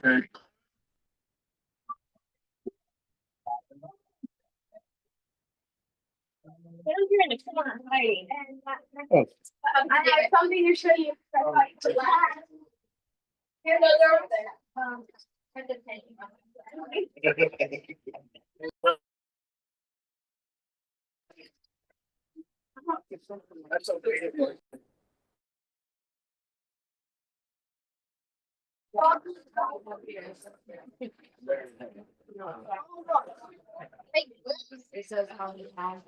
You're in the corner hiding. Oh. I have something to show you. Here, those are over there. That's okay. It says how many times.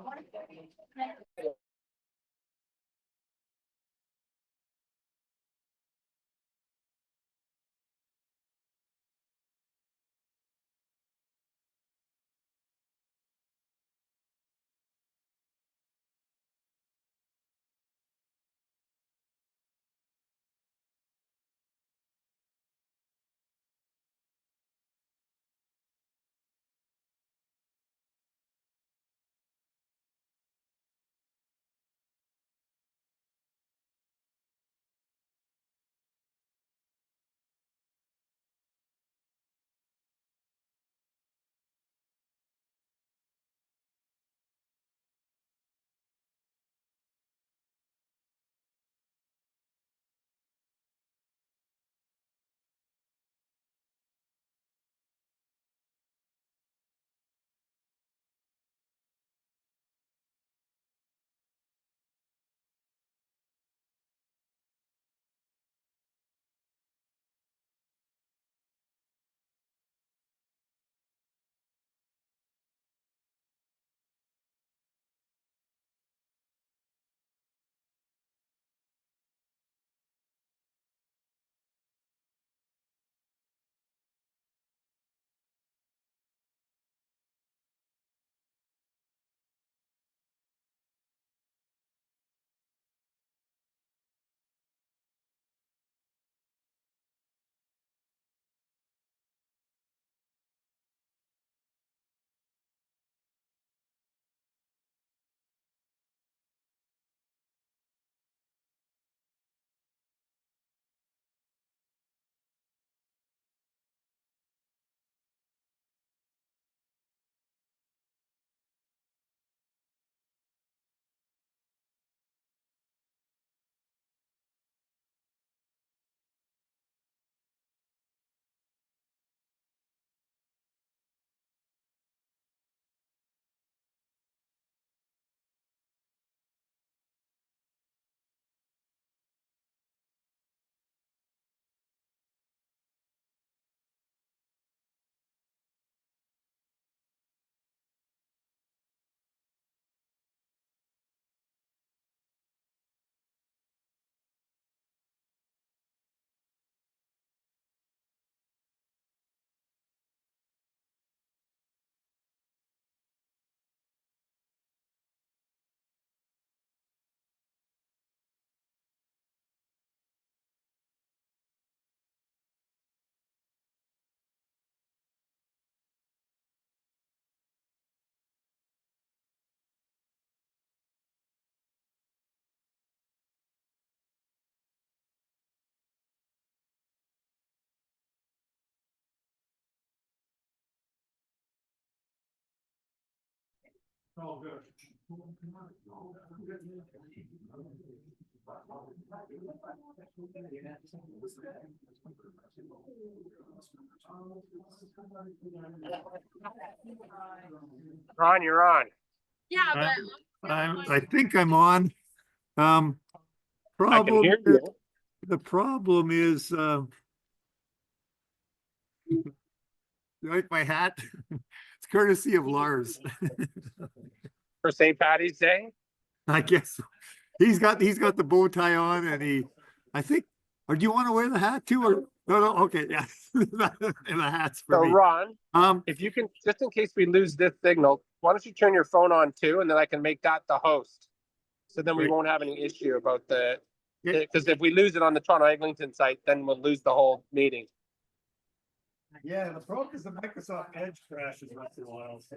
Oh, good. Ron, you're on. Yeah, but I think I'm on. I can Problem, hear you. the problem is, like my hat, it's courtesy of Lars. For St. Patty's Day. I guess he's got the bow tie on and I think, or do you want to wear the hat too? Or no, okay, yeah. And the hat's for So me. Ron, if you can, just in case we lose this signal, why don't you turn your phone on too, and then I can make that the host. So then we Great. won't have any issue about Yeah. because if we lose it on the Toronto Eglinton site, then we'll lose the whole meeting. Yeah, the problem is the Microsoft Edge crashes once in a while. So.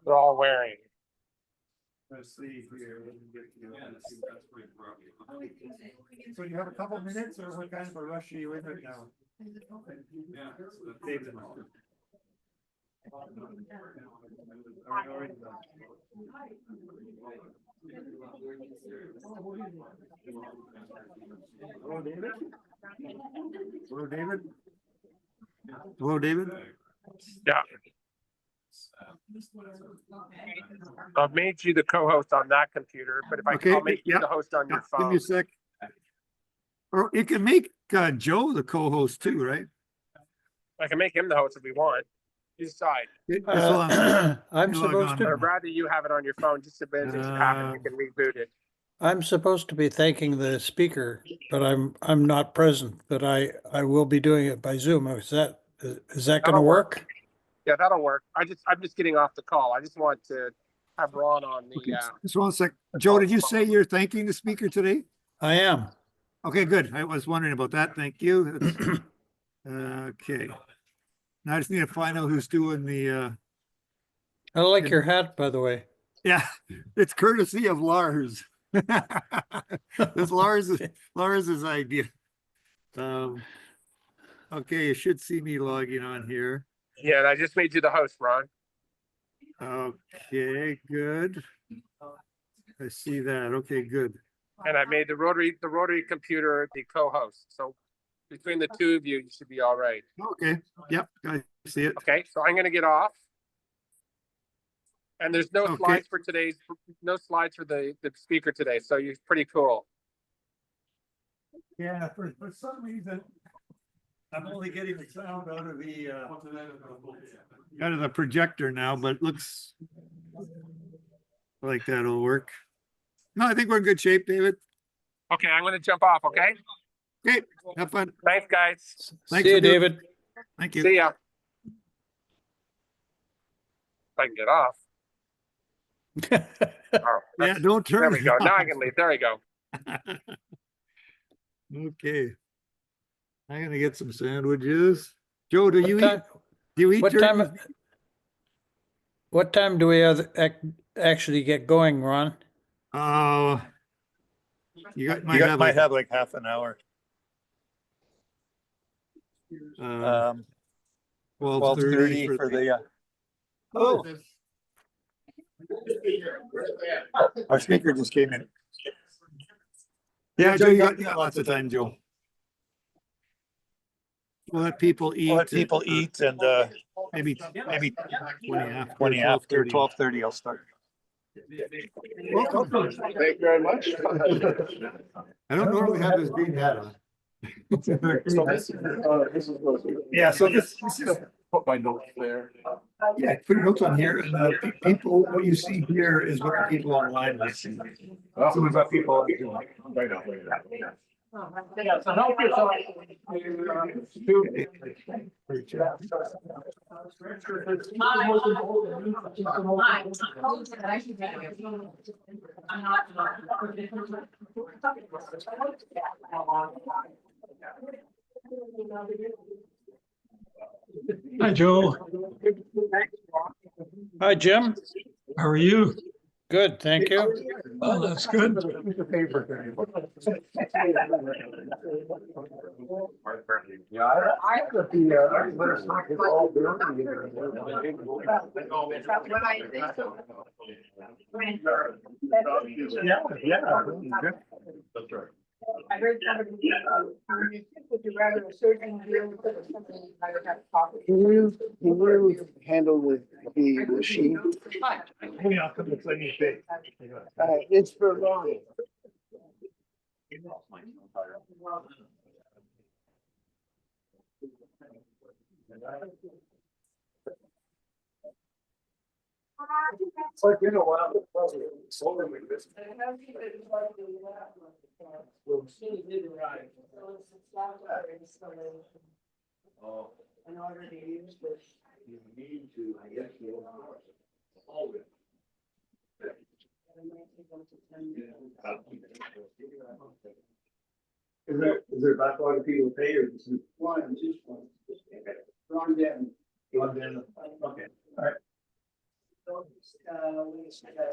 They're all wearing. Let's see here. So you have a couple minutes, or what kind of a rush are you in right now? Hello, David. Hello, David. Yeah. I've made you the co-host on that computer, but if Okay, I'll make you yeah, the host on Yeah, your give me phone. a sec. Or you can make Joe the co-host too, right? I can make him the host if we want. You decide. Just hold on. I'm You log supposed on. But to, I'd rather you have it on your phone, just so if anything should happen, you can reboot it. I'm supposed to be thanking the speaker, but I'm not present, but I will be doing it by Zoom. Is that gonna That'll work. work? Yeah, that'll work. I'm just getting off the call. I just want to have Ron on the, Okay, just one sec. Joe, did you say you're thanking the speaker today? I am. Okay, good. I was wondering about that. Thank you. That's- Okay. Now I just need to find out who's doing the, I like your hat, by the way. yeah, it's courtesy of Lars. This Lars's idea. Okay, you should see me logging on here. yeah, and I just made you the host, Ron. Okay, good. I see that. Okay, good. And I made the rotary computer the co-host. So between the two of you, you should be all right. Okay, yep, I see it. Okay, so I'm gonna get off. And there's no Okay. slides for today's, no slides for the speaker today, so you're pretty cool. Yeah, for some reason, I'm only getting the sound out of the projector now, but looks like that'll work. No, I think we're in good shape, David. Okay, I'm gonna jump off, okay? Okay, have fun. Thanks, guys. Thanks See you, for doing- David. Thank you. See ya. If I can get off. Oh, Yeah, don't turn. there we it go. Now I off. can leave. There we go. Okay. I'm gonna get some sandwiches. Joe, do you What eat? time, Do you eat? what during time, the- what time do we actually get going, Ron? Oh. You got, might have might like, have like half an hour. uh, 12:30 12:30 for the, Oh, our speaker just came in. yeah, Joe, you got lots of time, Joe. We'll let people eat. We'll let people eat and, Maybe maybe 20 after. 20 after 12:30. 12:30 I'll start. Welcome. Thank you very much. I don't normally have this big hat on. This is supposed to. Yeah, so this is, Put my notes there. yeah, put your notes on here and people, what you see here is what the people online will see. So we've got people. Right on. Yeah, so help yourself. Hi, Joe. Hi, Jim. How are you? Good, thank you. Oh, that's good. Yeah, I could be, That's right. I heard somebody, would you rather a surgeon deal with it or something I would have to talk with? Can you handle the sheet? It's for Ronnie. It's like, you know what? In order to use this. You need to, I guess, always. Is there a backlog of people to pay or just one, just one? Ron Denton. Ron Denton. Okay, all right.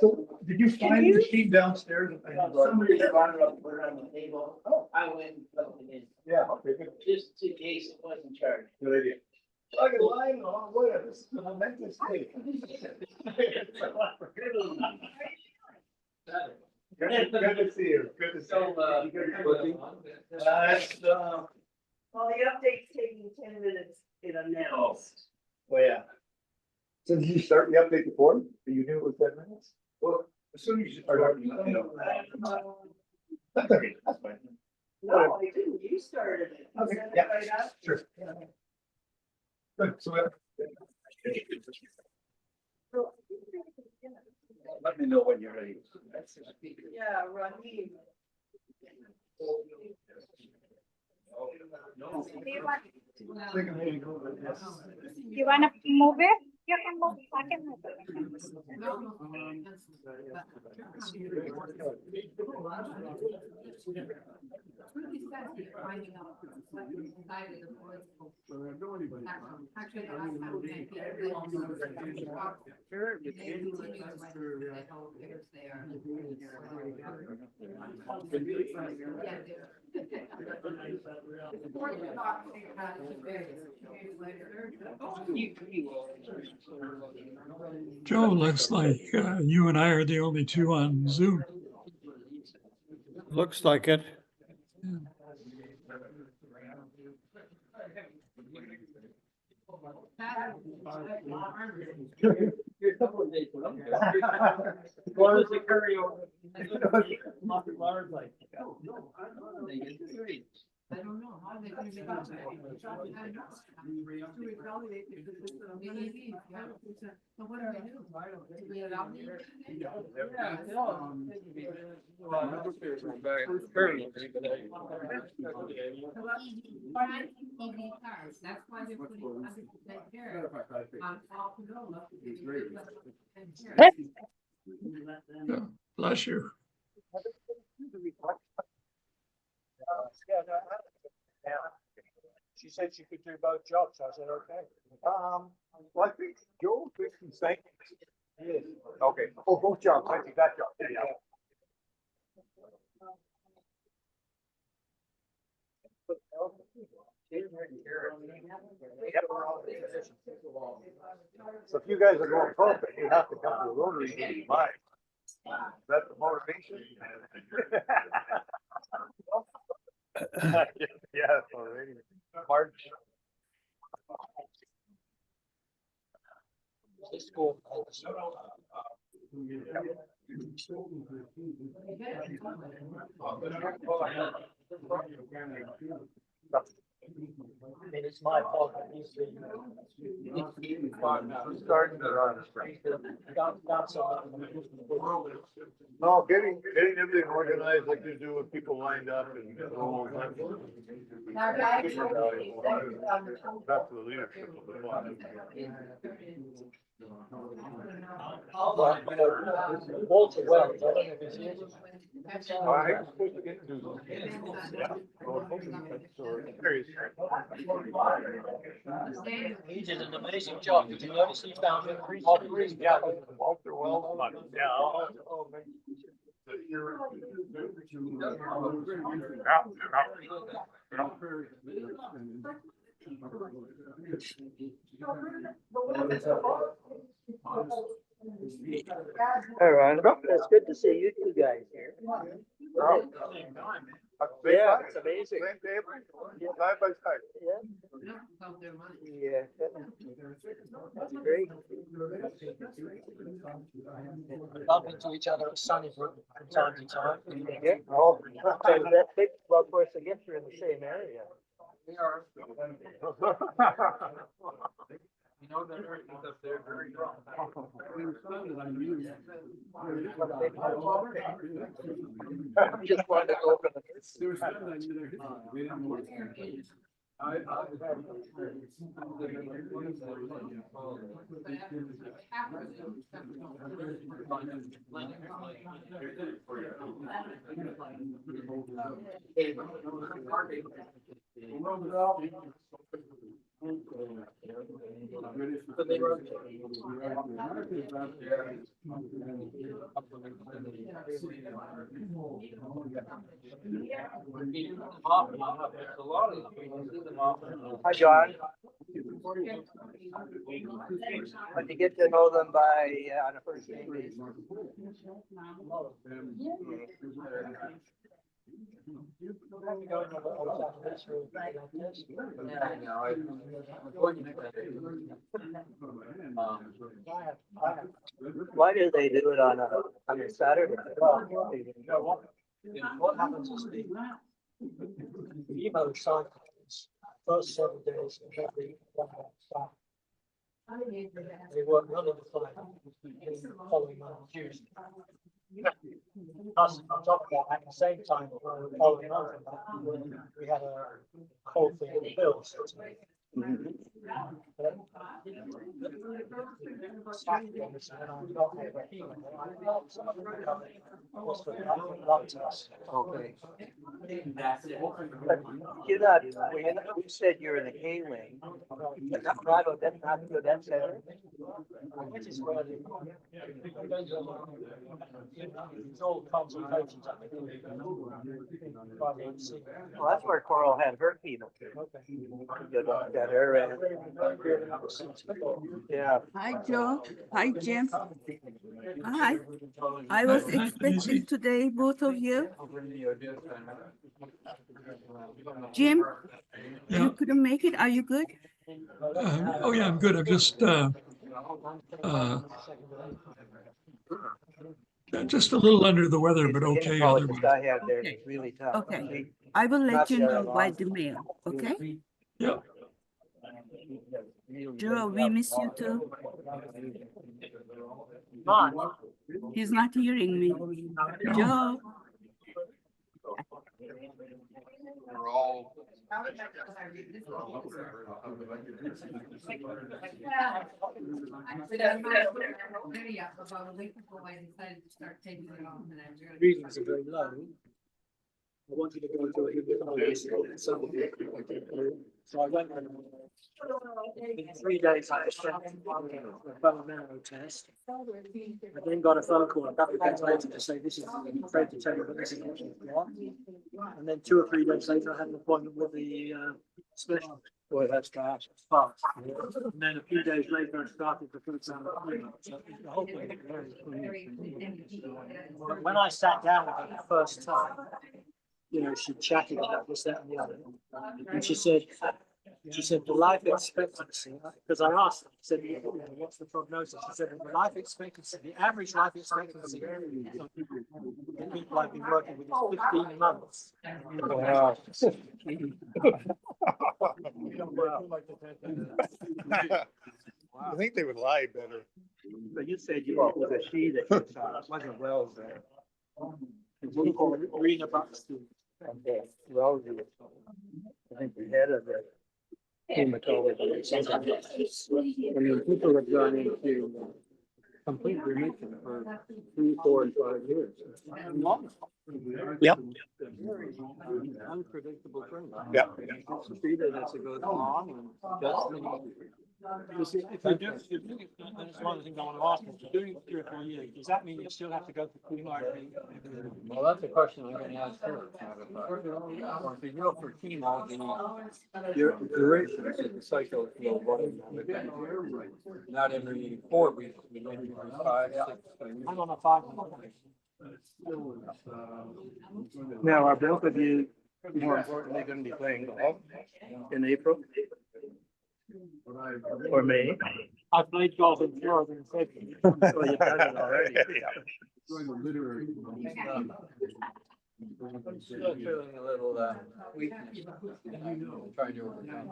So did you find the machine downstairs? Somebody brought it up, put it on the table. Oh, I went and plugged it in, Yeah, okay, good. just in case it wasn't charged. Good idea. Like a line on, whatever, this is a momentous thing. Good to see you, good to see you. That's, Well, the update's taking 10 minutes in announced. Oh, yeah. So did you start the update before? You knew it was 10 minutes? Well, as soon as you start, you know. That's okay, that's fine. No, I didn't, you started it. You Okay, set it yeah, right up. sure. Good, so. Let me know when you're ready. Yeah, Raheem. You wanna move it? You can move it. I can move Joe, looks like you and I are the only two on Zoom. Looks like it. what was the carryover? I don't know how they're gonna be. Maybe, yeah. So what do we do? Do we allow them? EV cars, that's why they're putting 100% tariff on all canola. Bless you. She said she could do both jobs. I said, okay. Well, I think Joe thinks he's saying. Yes. Okay. Oh, both jobs. I think that job. Yeah. So if you guys are going propane, you have to come to a rotary meeting. Mine. Is that the motivation? Yeah, already. March. It's my fault. Starting it on the spring. Not so. No, getting everything organized like they do with people lined up and. That's the leadership of the fund. Walter Wells. I'm supposed to get to. Yeah. So, curious. He did an amazing job. Did you notice he found it? Yeah, Walter Wells money. Yeah. I'll make- All right, it's good to see you two guys here. Yeah, it's amazing. Same table, side by side. Yeah, that's great. Bump into each other at Sunnybrook from time to time. Yeah. Oh, so that big club course, I guess you're in the same area. We are. You know, that everything's up there very wrong. I just wanted to go over the. But they were. Hi, John. How'd you get to know them by, on a first name basis? Why do they do it on a Saturday? What happens is the emo cycles, first 7 days of every one start. They work Monday to Friday, the following month, Tuesday. Us, on top of that, at the same time, the following month, we had a whole thing in the bills. Okay. You're not, we said you're in the K wing. That's not good, that's better. Which is where it's all consultations. Well, that's where Coral had her keynote. Got her, yeah. Hi, Joe. Hi, Jim. Hi. I was expecting today, both of you. Jim, Yeah. you couldn't make it. Are you good? Oh, yeah, I'm good. I'm just a little under the weather, but okay. Otherwise. I have there is really tough. Okay. I will let you know by the mail, okay? Yeah. Joe, we miss you too. Mom. He's not hearing me. Joe. We're all. Readings are very low. I wanted to go to a so I went and in 3 days I spent a bone marrow test. I then got a phone call a couple of days later to say this is afraid to tell you, but this is what you've got. And then 2 or 3 days later I had an appointment with the specialist. Boy, that's fast. And then a few days later I started the first time. So the whole thing is very But when I sat down with her the first time, you know, she chatted about this, that, and the other. And she said, the life expectancy, because I asked her, I said, what's the prognosis? She said, the life expectancy, the average life expectancy of the people I've been working with is 15 months. Wow. I think they would lie better. But you said it was a she that you saw, it wasn't Wells there. Rena Buxton. Okay, Wells, I think the head of the hematology. I mean, people have gone into complete remission for 3, 4, and 5 years. Yep. Very unpredictable thing. Yep. It's treated as it goes along and just you see, if you do, that's one of the things I want to ask you. If you're doing it for 3 or 4 years, does that mean you still have to go through chemotherapy? Well, that's a question I'm going to ask her. If you go for chemo, your duration of the cycle is not every 4 weeks, maybe every 5, 6. I'm on a 5 month. Now, are both of you more importantly going to be playing golf in April? Or May? I played golf in Florida in February. So you've done it already. I'm still feeling a little weakness. Trying to overcome.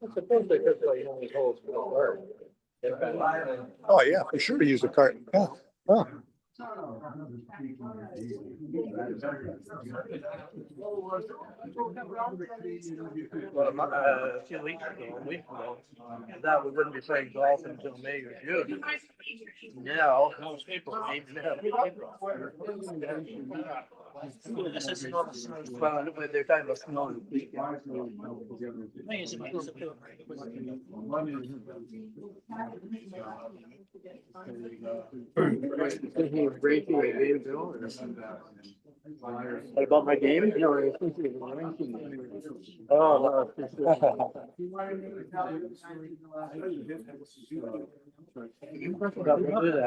It's supposed to because you only holds for the word. Oh, yeah, for sure to use a cart. Yeah. Oh. Well, a few weeks ago, that we wouldn't be playing golf until May or June. No. Most people. This is not snow. Well, when they're talking about snow. What about my game? No, oh,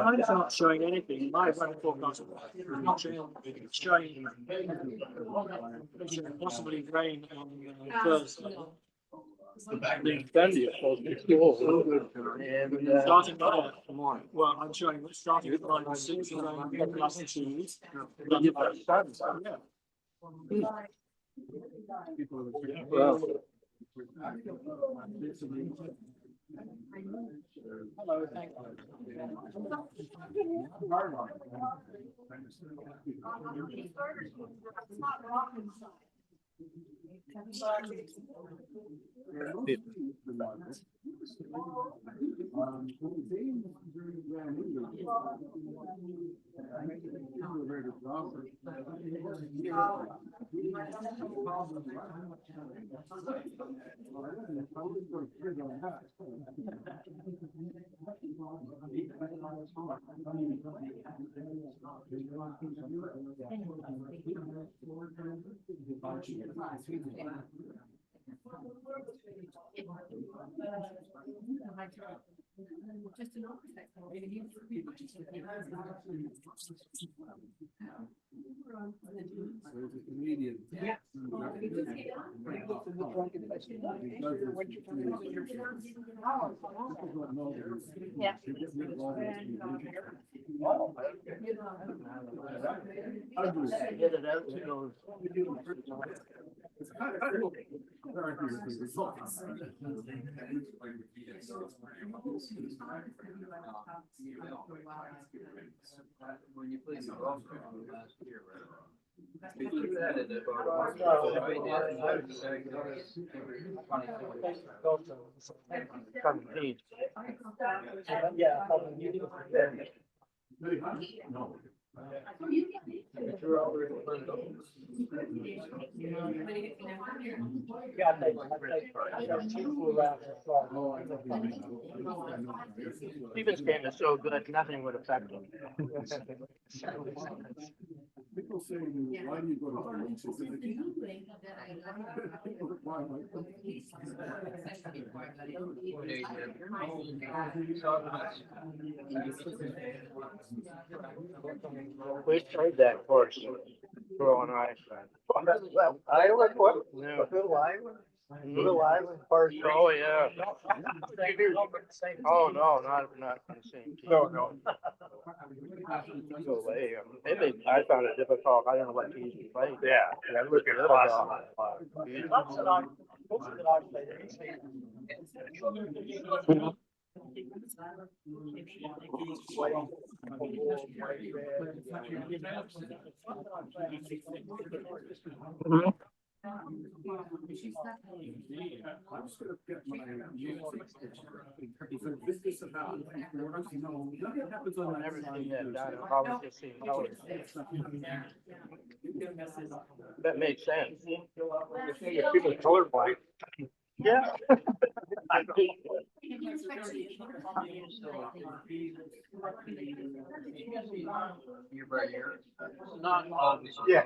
mine's not showing anything. My running forecast is not showing anything. It's showing possibly rain on Thursday. The Sunday is supposed to be cool. Starting tomorrow. Well, I'm showing starting at -6 and then +2s. Yeah. Well. Hello, thank Just an architect. Yeah. Yeah. Stevens game is so good, nothing would affect him. People say, why do you go to Florence? We tried that course, Girl and I. Iowa, what? No. Little Island? Little Island Park. Oh, yeah. Oh, no, not the same team. No. No way. I found it difficult. I don't know what teams we played. Yeah, look at class. That makes sense. People colorblind. Yeah. Yeah.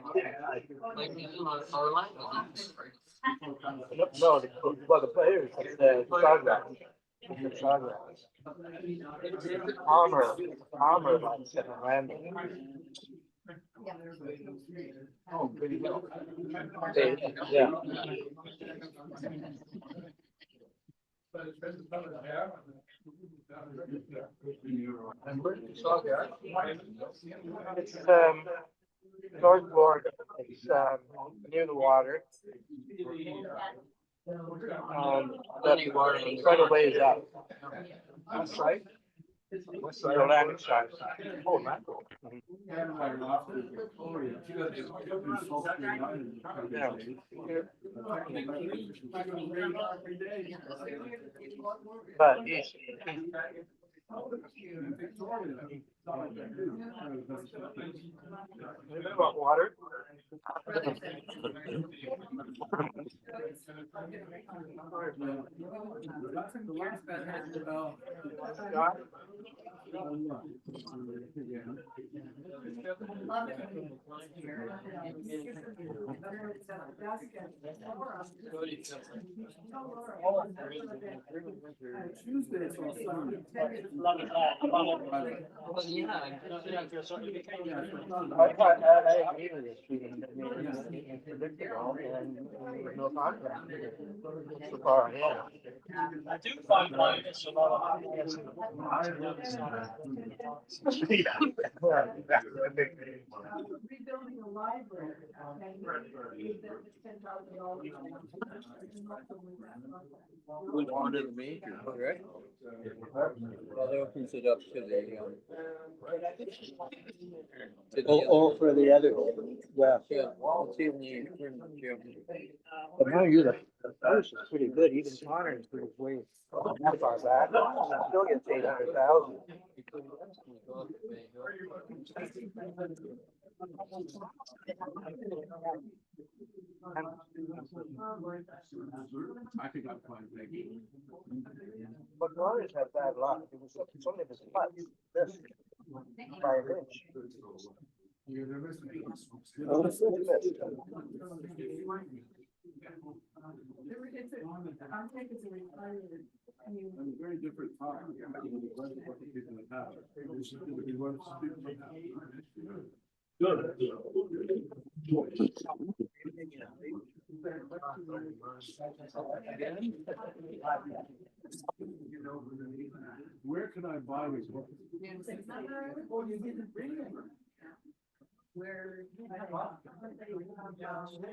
No, the players, the Sawgrass. Palmer, like second random. Oh, pretty well. Yeah. It's North Florida. It's near the water. But quite a ways up. That's right. The Atlantic side. Oh, mackerel. But he's About water? I agree with this. It's predictable and there's no contract. So far, yeah. I do find like it's a lot of. Rebuilding a library. Which one of the major, right? Well, that opens it up to the, Or for the other, yeah. yeah, let's see when you turn the gym. But now you're the post is pretty good, even Connor is pretty way. That far back, still gets 800,000. I think I'm fine, thank you. But Connor's had bad luck, it's only his putts, this, by an inch. Oh, it's missed. Very different time. Where can I buy this book? Where.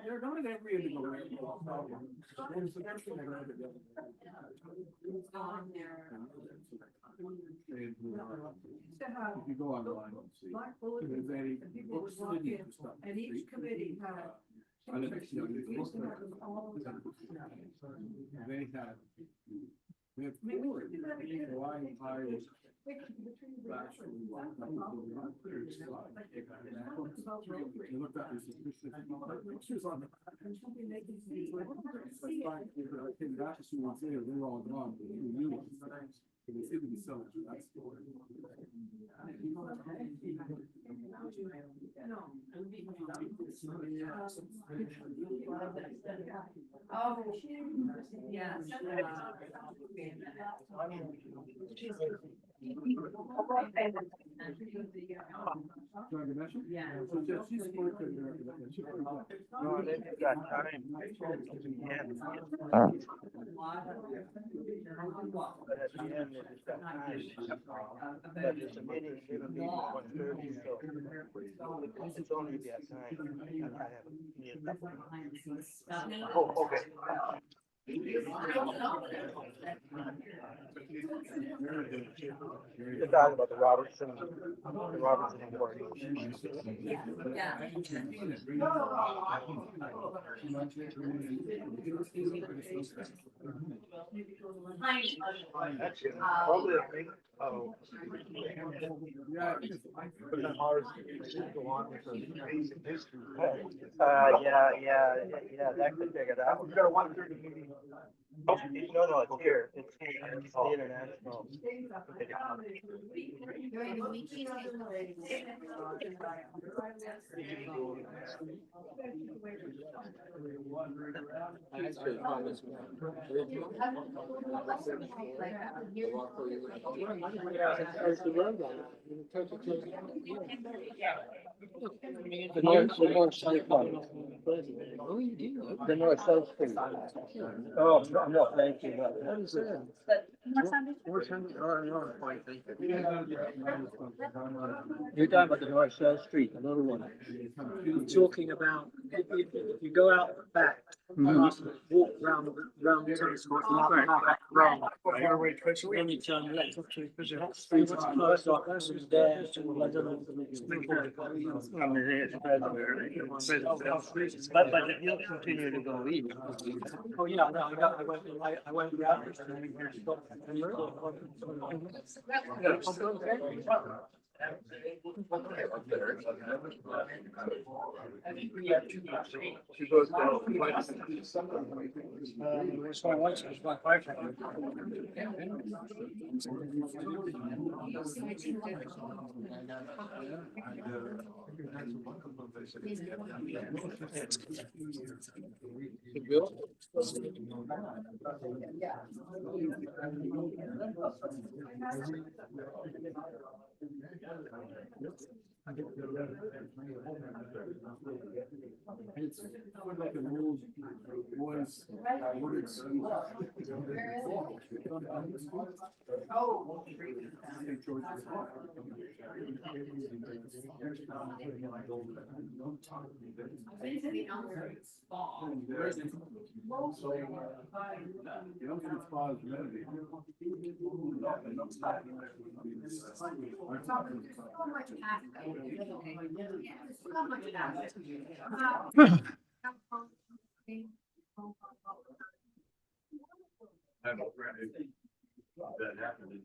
They're not in every individual. On there. If you go online and see, if there's any books in here and stuff. And each committee had. I don't think, you know, it's Used to book- have them all the time. They have. They have four. So I hired. Actually, one. You looked up his pictures on the. I came back to see what's there, they were all gone, but they were new ones. But they seem to be selling to that store. Oh, yes. Yeah. No, they just got time. Yeah. But at the end, they just got time. But it's a meeting, it'll be 1:30, so it's only that time. I have a meeting. Oh, okay. You're talking about the Robertson Award. That's probably a thing. Oh. Yeah. But then ours go on with the basic history. Yeah, that could figure it out. We got a 1:30 meeting. Oh, no, it's here. It's the international. The north side one. Oh, you do? The north south street. Oh, no, thank you. What is that? Where's Henderson? Oh, no, fine, thank you. You're talking about the north south street, the little one. You're talking about, if you go out the back, walk round the tennis court, you have to back round. Then you turn left, see what's close up, there's there, I don't know. I mean, it's but if you'll continue to go east. Oh, yeah, no, I went round. She goes down. It's my wife's, it's my wife. That happened.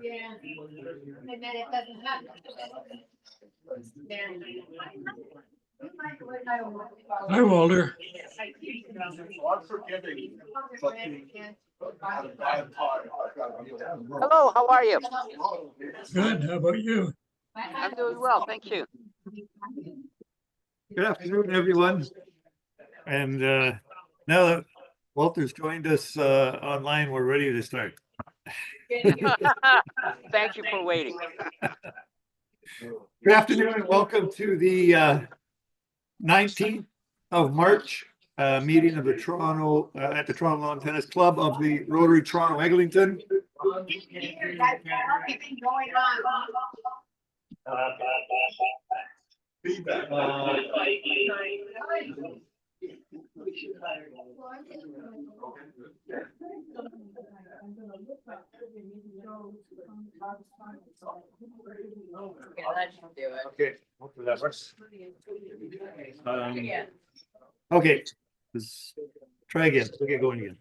Yeah. And then it doesn't happen. Hi, Walter. I'm forgiving. Hello, how are you? Good. How about you? I'm doing well, thank you. Good afternoon, everyone. And now that Walter's joined us online, we're ready to start. Thank you for waiting. Good afternoon and welcome to the 19th of March meeting of the Toronto at the Toronto Lawn Tennis Club of the Rotary Toronto Eglinton. Feedback. Okay, hopefully that works. Okay, let's try again. We'll get going again.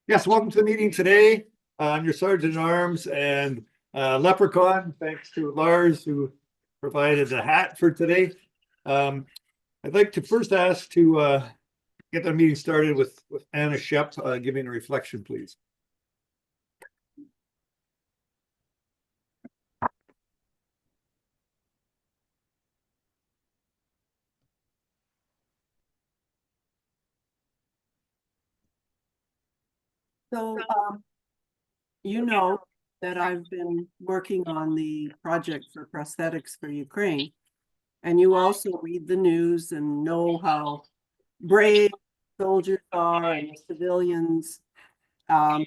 Yes, welcome to the meeting today. I'm your Sergeant at Arms and Leprechaun. Thanks to Lars who provided the hat for today. I'd like to first ask to get the meeting started with Anna Shep giving a reflection, please. So, you know that I've been working on the project for prosthetics for Ukraine. And you also read the news and know how brave soldiers are and civilians. And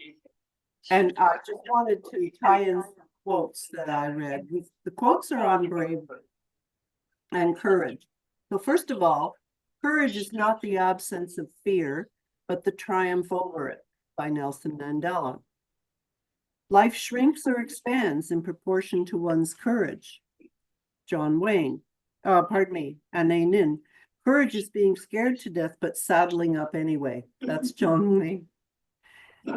I just wanted to tie in some quotes that I read. The quotes are on bravery and courage. So first of all, courage is not the absence of fear, but the triumph over it, by Nelson Mandela. Life shrinks or expands in proportion to one's courage. John Wayne, Anne Nin. Courage is being scared to death, but saddling up anyway. That's John Wayne.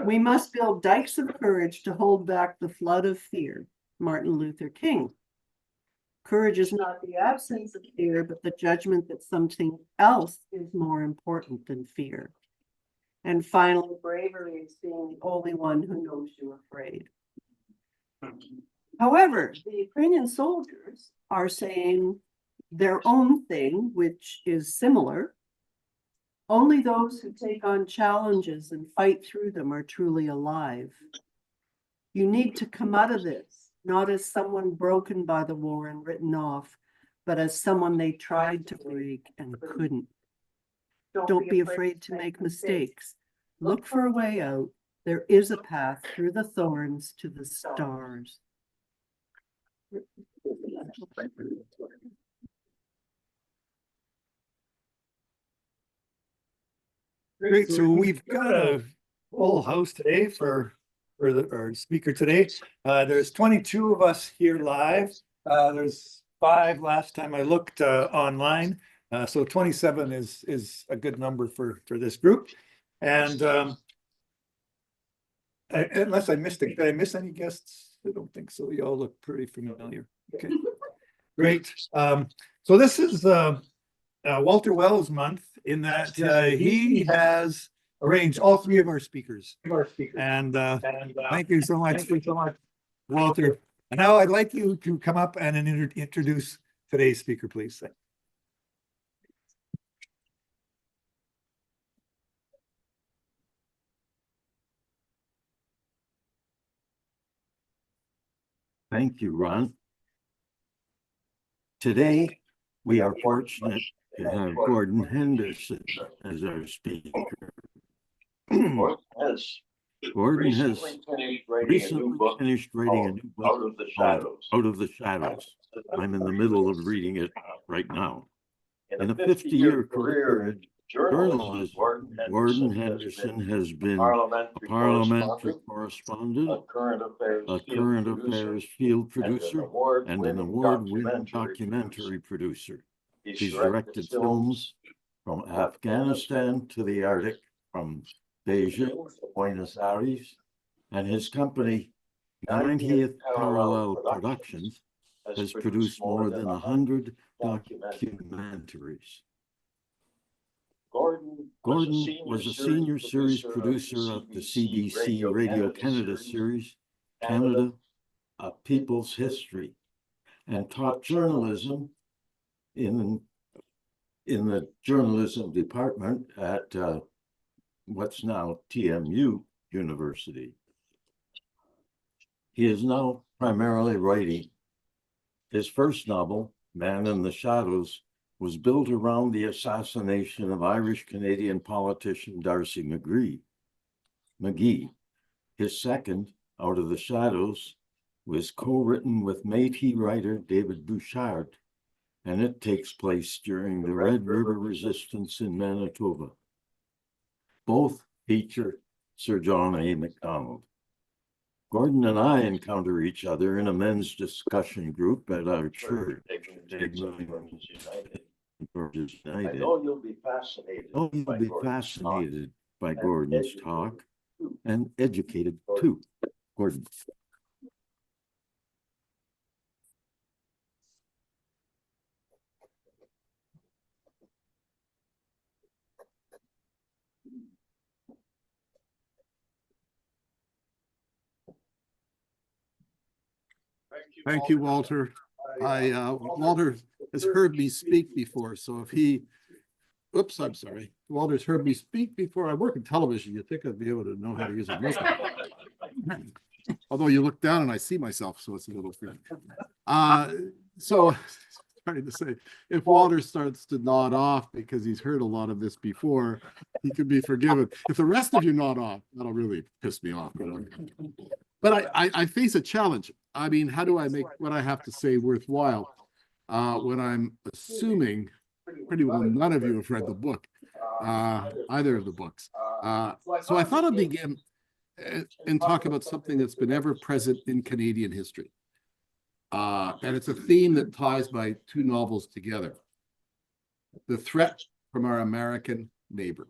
We must build dikes of courage to hold back the flood of fear. Martin Luther King. Courage is not the absence of fear, but the judgment that something else is more important than fear. And finally, bravery is being the only one who knows you're afraid. However, the Ukrainian soldiers are saying their own thing, which is similar. Only those who take on challenges and fight through them are truly alive. You need to come out of this, not as someone broken by the war and written off, but as someone they tried to break and couldn't. Don't be afraid to make mistakes. Look for a way out. There is a path through the thorns to the stars. Great, so we've got a full house today for our speaker today. There's 22 of us here live. There's 5 last time I looked online. So 27 is a good number for this group. And unless I missed it, did I miss any guests? I don't think so. You all look pretty familiar. Okay, great. So this is Walter Wells month, in that he has arranged all 3 of our speakers. And thank you so much, Walter. And now I'd like you to come up and introduce today's speaker, please. Thank you, Ron. Today, we are fortunate to have Gordon Henderson as our speaker. Gordon has recently finished writing a new book called Out of the Shadows. I'm in the middle of reading it right now. In a 50-year career in journalism, Gordon Henderson has been a parliamentary correspondent, a current affairs field producer, and an award-winning documentary producer. He's directed films from Afghanistan to the Arctic, from Beijing to Buenos Aires, and his company, 90th Parallel Productions, has produced more than 100 documentaries. Gordon was a senior series producer of the CBC Radio Canada series, Canada, A People's History, and taught journalism in the journalism department at what's now TMU University. He is now primarily writing. His first novel, Man in the Shadows, was built around the assassination of Irish-Canadian politician Darcy McGee. His second, Out of the Shadows, was co-written with Métis writer David Bouchard, and it takes place during the Red River Resistance in Manitoba. Both feature Sir John A. Macdonald. Gordon and I encounter each other in a men's discussion group at our church. I know you'll be fascinated by Gordon's talk and educated too. Gordon. Thank you, Walter. Walter has heard me speak before, so if he, oops, I'm sorry. Walter's heard me speak before. I work in television. You'd think I'd be able to know how to use a microphone. Although you look down and I see myself, so it's a little funny. So trying to say, if Walter starts to nod off because he's heard a lot of this before, he could be forgiven. If the rest of you nod off, that'll really piss me off. But I face a challenge. I mean, how do I make what I have to say worthwhile when I'm assuming pretty well none of you have read the book, either of the books. So I thought I'd begin and talk about something that's been ever present in Canadian history. And it's a theme that ties my 2 novels together. The threat from our American neighbor.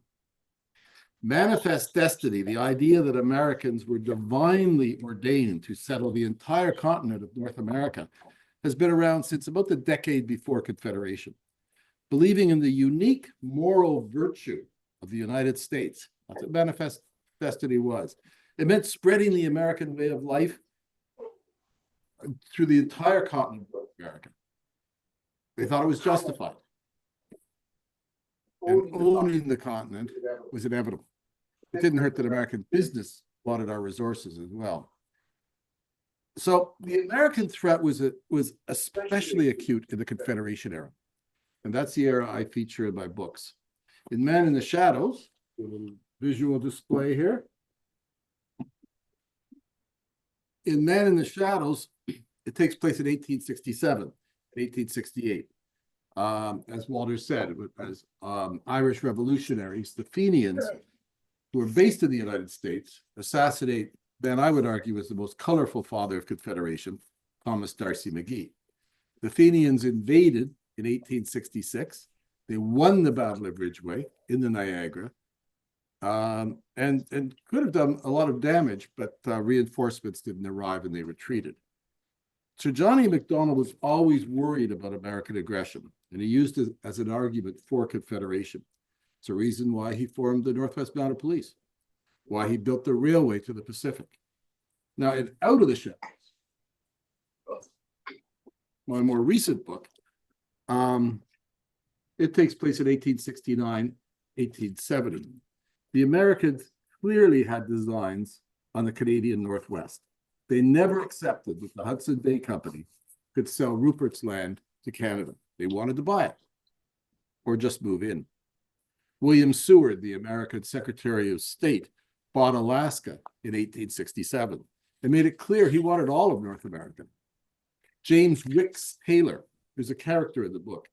Manifest destiny, the idea that Americans were divinely ordained to settle the entire continent of North America, has been around since about the decade before Confederation. Believing in the unique moral virtue of the United States, that's what manifest destiny was. It meant spreading the American way of life through the entire continent of America. They thought it was justified. And owning the continent was inevitable. It didn't hurt that American business wanted our resources as well. So the American threat was especially acute in the Confederation era. And that's the era I feature in my books. In Man in the Shadows, a little visual display here. In Man in the Shadows, it takes place in 1867, 1868. As Walter said, as Irish revolutionaries, the Fenians, who were based in the United States, assassinate Ben, I would argue, was the most colorful father of Confederation, Thomas D'Arcy McGee. The Fenians invaded in 1866. They won the Battle of Ridgeway in the Niagara, and could have done a lot of damage, but reinforcements didn't arrive and they retreated. Sir John A. Macdonald was always worried about American aggression, and he used it as an argument for Confederation. It's a reason why he formed the Northwest Mounted Police, why he built the railway to the Pacific. Now, in Out of the Shadows, my more recent book, it takes place in 1869, 1870. The Americans clearly had designs on the Canadian Northwest. They never accepted that the Hudson Bay Company could sell Rupert's Land to Canada. They wanted to buy it or just move in. William Seward, the American Secretary of State, bought Alaska in 1867 and made it clear he wanted all of North America. James Wicks Taylor, who's a character in the book,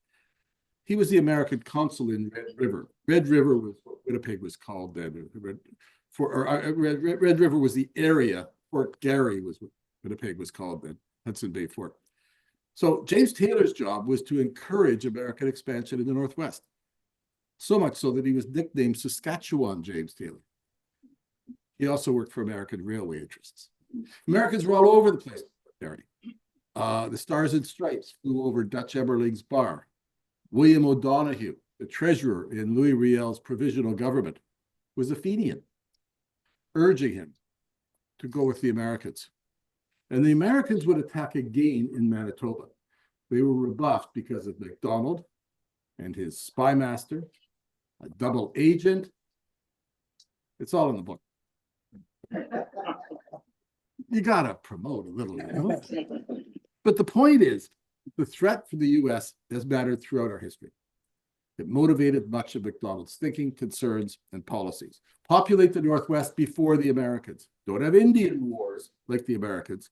he was the American consul in Red River. Red River was what Winnipeg was called then. Red River was the area. Fort Garry was what Winnipeg was called then, Hudson Bay Fort. So James Taylor's job was to encourage American expansion in the Northwest. So much so that he was nicknamed Saskatchewan James Taylor. He also worked for American railway interests. Americans were all over the place. The Stars and Stripes flew over Dutch Eberling's bar. William O'Donoghue, the treasurer in Louis Riel's provisional government, was a Fenian, urging him to go with the Americans. And the Americans would attack again in Manitoba. They were rebuffed because of MacDonald and his spy master, a double agent. It's all in the book. You gotta promote a little, you know? But the point is, the threat from the US has mattered throughout our history. It motivated much of MacDonald's thinking, concerns, and policies. Populate the Northwest before the Americans. Don't have Indian wars like the Americans,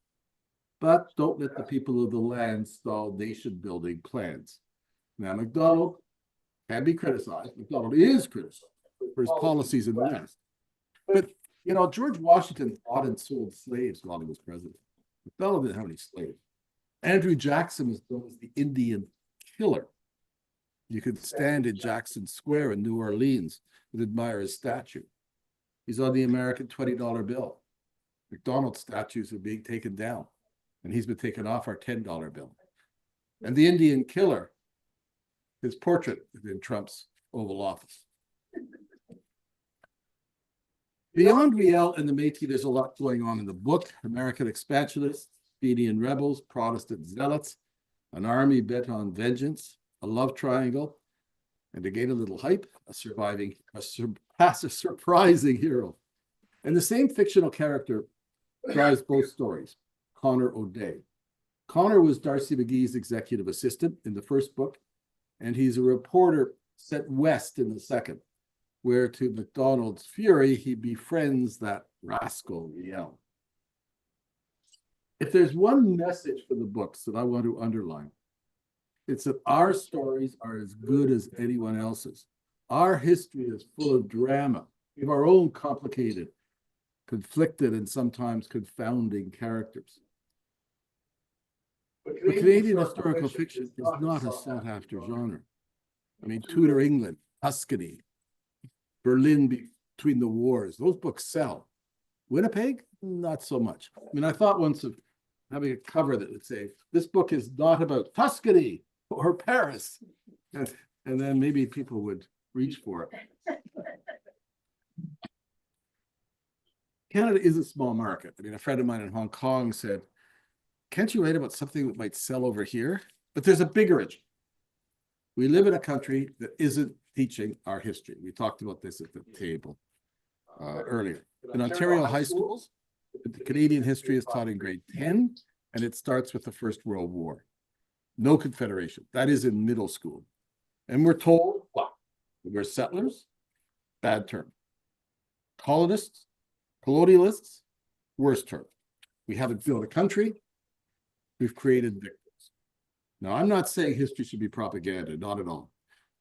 but don't let the people of the land stall nation-building plans. Now, MacDonald can be criticized. MacDonald is criticized for his policies in the West. But, you know, George Washington bought and sold slaves while he was president. MacDonald didn't have any slaves. Andrew Jackson was known as the Indian killer. You could stand in Jackson Square in New Orleans and admire his statue. He's on the American $20 bill. MacDonald's statues are being taken down, and he's been taken off our $10 bill. And the Indian killer, his portrait is in Trump's Oval Office. Beyond Riel and the Métis, there's a lot going on in the book. American expansionists, Fenian rebels, Protestant zealots, an army bent on vengeance, a love triangle, and to gain a little hype, a surprising hero. And the same fictional character drives both stories, Connor O'Day. Connor was D'Arcy McGee's executive assistant in the first book, and he's a reporter sent west in the second, where to MacDonald's fury, he befriends that rascal Riel. If there's one message for the books that I want to underline, it's that our stories are as good as anyone else's. Our history is full of drama. We have our own complicated, conflicted, and sometimes confounding characters. But Canadian historical fiction is not a sought-after genre. I mean, Tudor England, Tuscany, Berlin between the wars, those books sell. Winnipeg, not so much. I mean, I thought once of having a cover that would say, this book is not about Tuscany or Paris. And then maybe people would reach for it. Canada is a small market. I mean, a friend of mine in Hong Kong said, can't you write about something that might sell over here? But there's a bigger issue. We live in a country that isn't teaching our history. We talked about this at the table earlier. In Ontario high schools, the Canadian history is taught in grade 10, and it starts with the First World War. No Confederation. That is in middle school. And we're told, well, we're settlers, bad term. Colonists, colonialists, worst term. We haven't built a country. We've created victims. Now, I'm not saying history should be propaganda, not at all.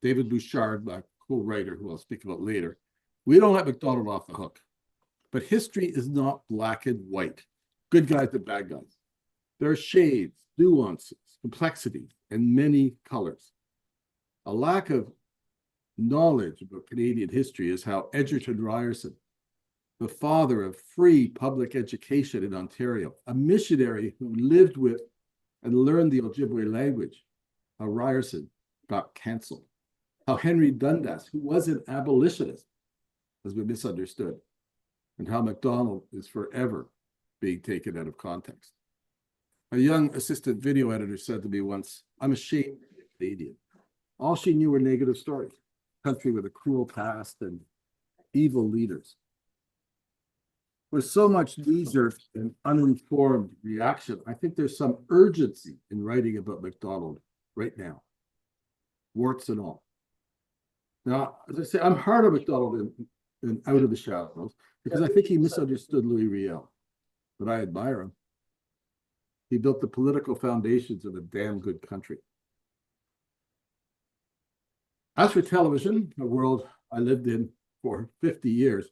David Bouchard, my co-writer, who I'll speak about later, we don't let MacDonald off the hook. But history is not black and white, good guys and bad guys. There are shades, nuances, complexity, and many colors. A lack of knowledge about Canadian history is how Egerton Ryerson, the father of free public education in Ontario, a missionary who lived with and learned the Ojibwe language, how Ryerson got canceled, how Henry Dundas, who was an abolitionist, has been misunderstood, and how MacDonald is forever being taken out of context. A young assistant video editor said to me once, "I'm ashamed to be a Canadian." All she knew were negative stories, a country with a cruel past and evil leaders. With so much knee-jerk and uninformed reaction, I think there's some urgency in writing about MacDonald right now, warts and all. Now, as I say, I'm hard on MacDonald in Out of the Shadows because I think he misunderstood Louis Riel, but I admire him. He built the political foundations of a damn good country. As for television, a world I lived in for 50 years,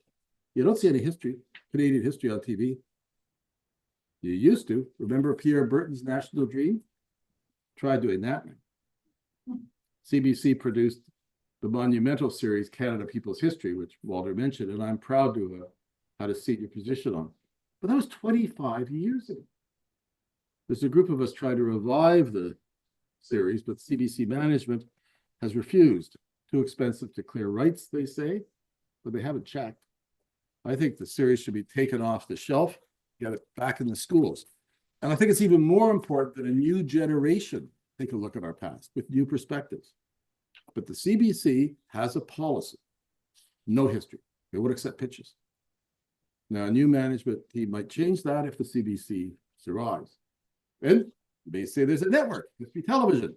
you don't see any history, Canadian history on TV. You used to. Remember Pierre Burton's National Dream? Try doing that. CBC produced the monumental series Canada People's History, which Walter mentioned, and I'm proud to have had a senior position on. But that was 25 years ago. There's a group of us trying to revive the series, but CBC management has refused. Too expensive to clear rights, they say, but they haven't checked. I think the series should be taken off the shelf, get it back in the schools. And I think it's even more important that a new generation take a look at our past with new perspectives. But the CBC has a policy, no history. They won't accept pitches. Now, a new management team might change that if the CBC survives. And they say there's a network, history television.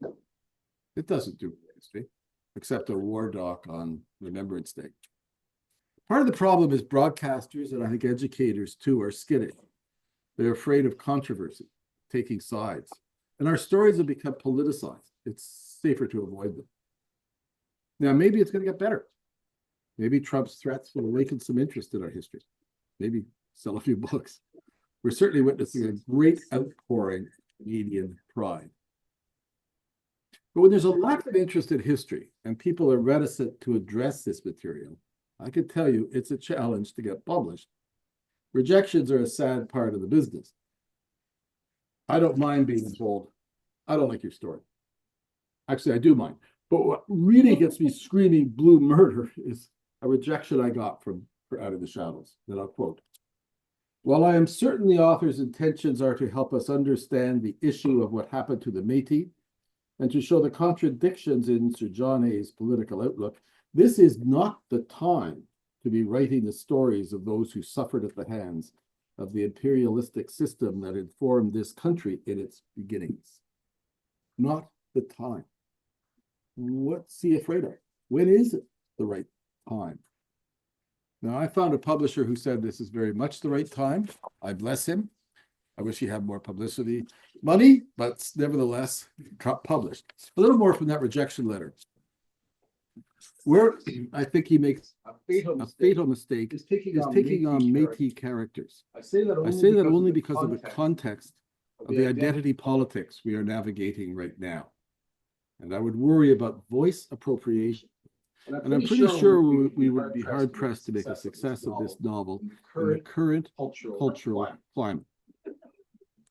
It doesn't do history, except a war doc on Remembrance Day. Part of the problem is broadcasters, and I think educators too, are skittish. They're afraid of controversy, taking sides. And our stories have become politicized. It's safer to avoid them. Now, maybe it's going to get better. Maybe Trump's threats will awaken some interest in our history. Maybe sell a few books. We're certainly witnessing a great outpouring of Canadian pride. But when there's a lack of interest in history and people are reticent to address this material, I can tell you it's a challenge to get published. Rejections are a sad part of the business. I don't mind being told, I don't like your story. Actually, I do mind. But what really gets me screaming blue murder is a rejection I got from Out of the Shadows, that I'll quote. "While I am certain the author's intentions are to help us understand the issue of what happened to the Métis and to show the contradictions in Sir John A.'s political outlook, this is not the time to be writing the stories of those who suffered at the hands of the imperialistic system that informed this country in its beginnings. Not the time. What's he afraid of? When is it the right time?" Now, I found a publisher who said this is very much the right time. I bless him. I wish he had more publicity money, but nevertheless, published. A little more from that rejection letter. Where I think he makes a fatal mistake is taking on Métis characters. I say that only because of the context of the identity politics we are navigating right now. And I would worry about voice appropriation. And I'm pretty sure we would be hard-pressed to make a success of this novel in the current cultural climate.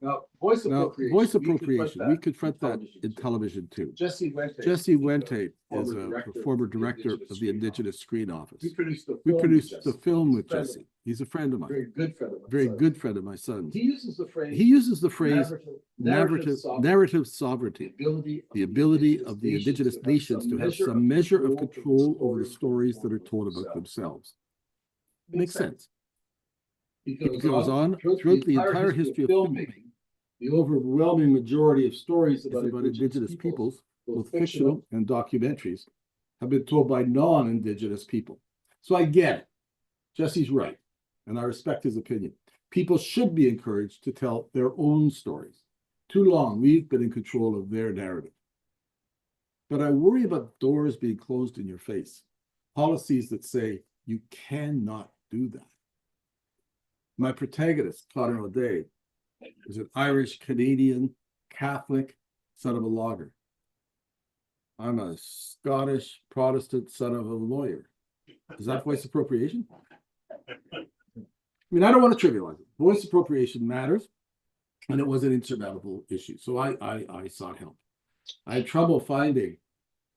Now, voice Now, appropriation. voice we confront appropriation, we confront that in television too. Jesse Wente. Jesse Wente is a former director of the Indigenous Screen Office. We produced the We film. produced with the Jesse. film with Friend of Jesse. He's a friend of mine. mine, Very good friend of mine. very good friend of my son's. He uses the phrase. He uses the phrase narrative narrative sovereignty, the ability of the Indigenous nations to have some measure of control over the stories that are told about themselves. Makes sense. It goes on throughout the entire history of filmmaking. The overwhelming majority of stories about Indigenous peoples, both fictional and documentaries, have been told by non-Indigenous people. So I get it. Jesse's right, and I respect his opinion. People should be encouraged to tell their own stories. Too long, we've been in control of their narrative. But I worry about doors being closed in your face, policies that say you cannot do that. My protagonist, Connor O'Day, is an Irish Canadian Catholic son of a logger. I'm a Scottish Protestant son of a lawyer. Is that voice appropriation? I mean, I don't want to trivialize it. Voice appropriation matters, and it was an insurmountable issue. So I sought help. I had trouble finding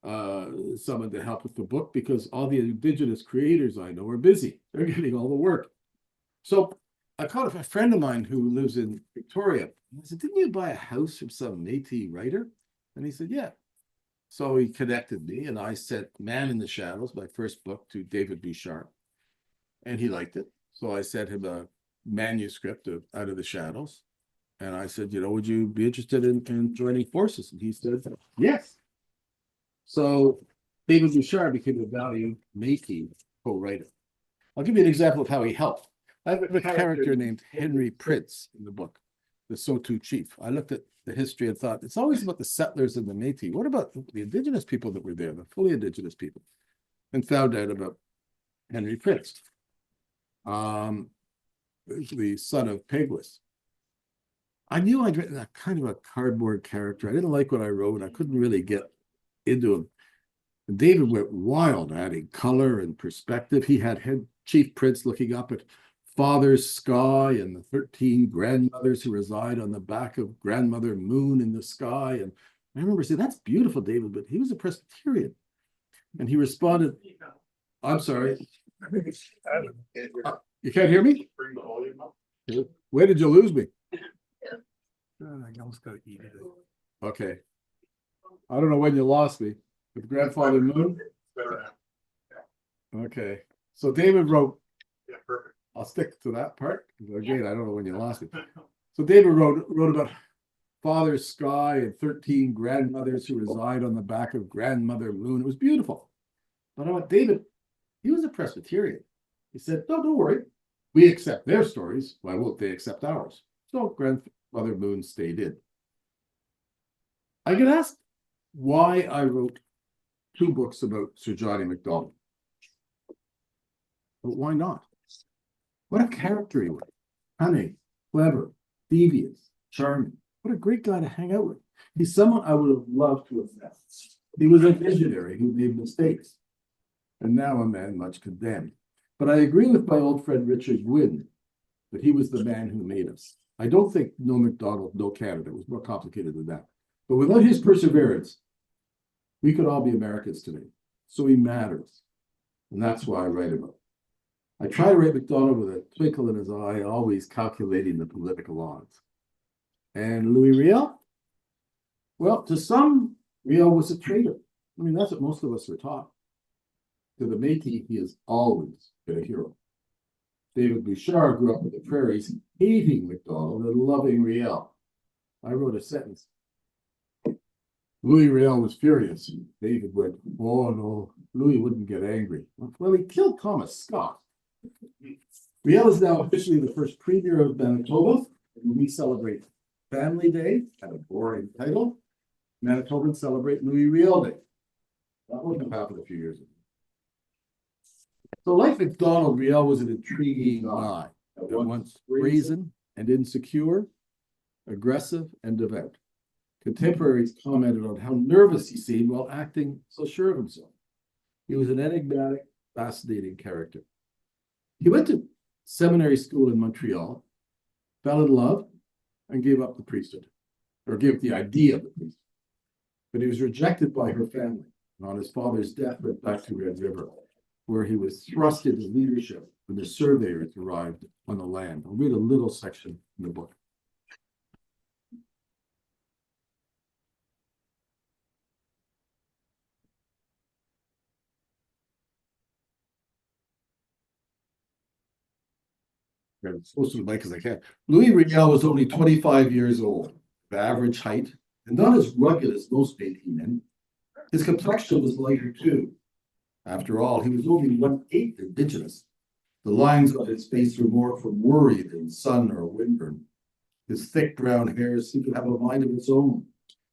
someone to help with the book because all the Indigenous creators I know are busy. They're getting all the work. So I called a friend of mine who lives in Victoria. I said, didn't you buy a house from some Métis writer? And he said, yeah. So he connected me, and I sent Man in the Shadows, my first book, to David Bouchard. And he liked it. So I sent him a manuscript of Out of the Shadows. And I said, would you be interested in joining forces? And he said, yes. So David Bouchard became a valued Métis co-writer. I'll give you an example of how he helped. I have a character named Henry Prince in the book, the Saulteaux chief. I looked at the history and thought, it's always about the settlers and the Métis. What about the Indigenous people that were there, the fully Indigenous people? And found out about Henry Prince, the son of Peguis. I knew I'd written a kind of a cardboard character. I didn't like what I wrote. I couldn't really get into him. And David went wild, adding color and perspective. He had Chief Prince looking up at Father's sky and the 13 grandmothers who reside on the back of Grandmother Moon in the sky. And I remember saying, that's beautiful, David, but he was a Presbyterian. And he responded, I'm sorry. You can't hear me? Where did you lose me? I almost got to eat it. Okay. I don't know when you lost me. With Grandfather Moon? Okay. So David wrote, I'll stick to that part. Again, I don't know when you lost me. So David wrote about Father's sky and 13 grandmothers who reside on the back of Grandmother Moon. It was beautiful. But I went, David, he was a Presbyterian. He said, no, don't worry. We accept their stories. Why won't they accept ours? So Grandmother Moon stayed in. I get asked why I wrote 2 books about Sir Johnny MacDonald. But why not? What a character he was. Cunning, clever, devious, charming. What a great guy to hang out with. He's someone I would have loved to have met. He was a visionary who made mistakes, and now a man much condemned. But I agree with my old friend Richard Gwynn that he was the man who made us. I don't think no MacDonald, no Canada. It was more complicated than that. But without his perseverance, we could all be Americans today. So he matters. And that's why I write about him. I try to write MacDonald with a twinkle in his eye, always calculating the political odds. And Louis Riel? Well, to some, Riel was a traitor. I mean, that's what most of us are taught. To the Métis, he has always been a hero. David Bouchard grew up in the prairies, hating MacDonald and loving Riel. I wrote a sentence. Louis Riel was furious. David went, oh no, Louis wouldn't get angry. Well, he killed Thomas Scott. Riel is now officially the first premier of Manitoba, and we celebrate Family Day, had a boring title. Manitobans celebrate Louis Riel Day. That wouldn't have happened a few years ago. So like MacDonald, Riel was an intriguing guy, at once brazen and insecure, aggressive and devout. Contemporaries commented on how nervous he seemed while acting so sure of himself. He was an enigmatic, fascinating character. He went to seminary school in Montreal, fell in love, and gave up the priesthood, or gave the idea of the priesthood. But he was rejected by her family, and on his father's death went back to Red River, where he was thrust into leadership when the surveyors arrived on the land. I'll read a little section in the book. As close to the mic as I can. Louis Riel was only 25 years old, of average height, and not as rugged as most Métis men. His complexion was lighter too. After all, he was only 1/8 indigenous. The lines on his face were more from worry than sun or windburn. His thick brown hair seemed to have a mind of its own,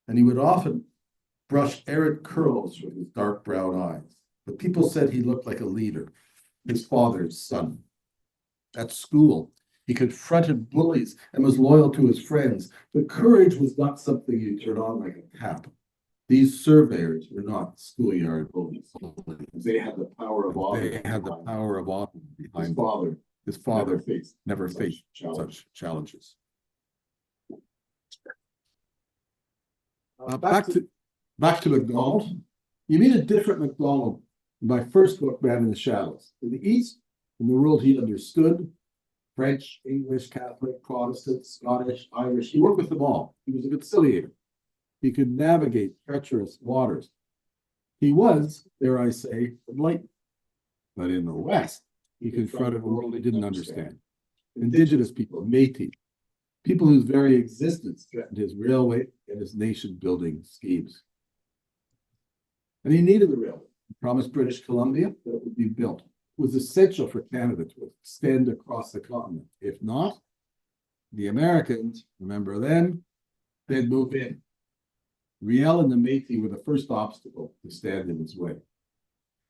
and he would often brush errant curls from his dark brown eyes. But people said he looked like a leader, his father's son. At school, he confronted bullies and was loyal to his friends, but courage was not something you turn on like a tap. These surveyors were not schoolyard bullies. They had the power of honor. They had the power of honor behind them. His father never faced such challenges. Back to MacDonald. You meet a different MacDonald in my first book, Man in the Shadows. In the East, in the world he understood, French, English, Catholic, Protestant, Scottish, Irish, he worked with them all. He was a conciliator. He could navigate treacherous waters. He was, dare I say, enlightened. But in the West, he confronted a world he didn't understand. Indigenous people, Métis, people whose very existence threatened his railway and his nation-building schemes. And he needed the railway. He promised British Columbia that it would be built. It was essential for Canada to extend across the continent. If not, the Americans, remember them, they'd move in. Riel and the Métis were the first obstacle to stand in his way.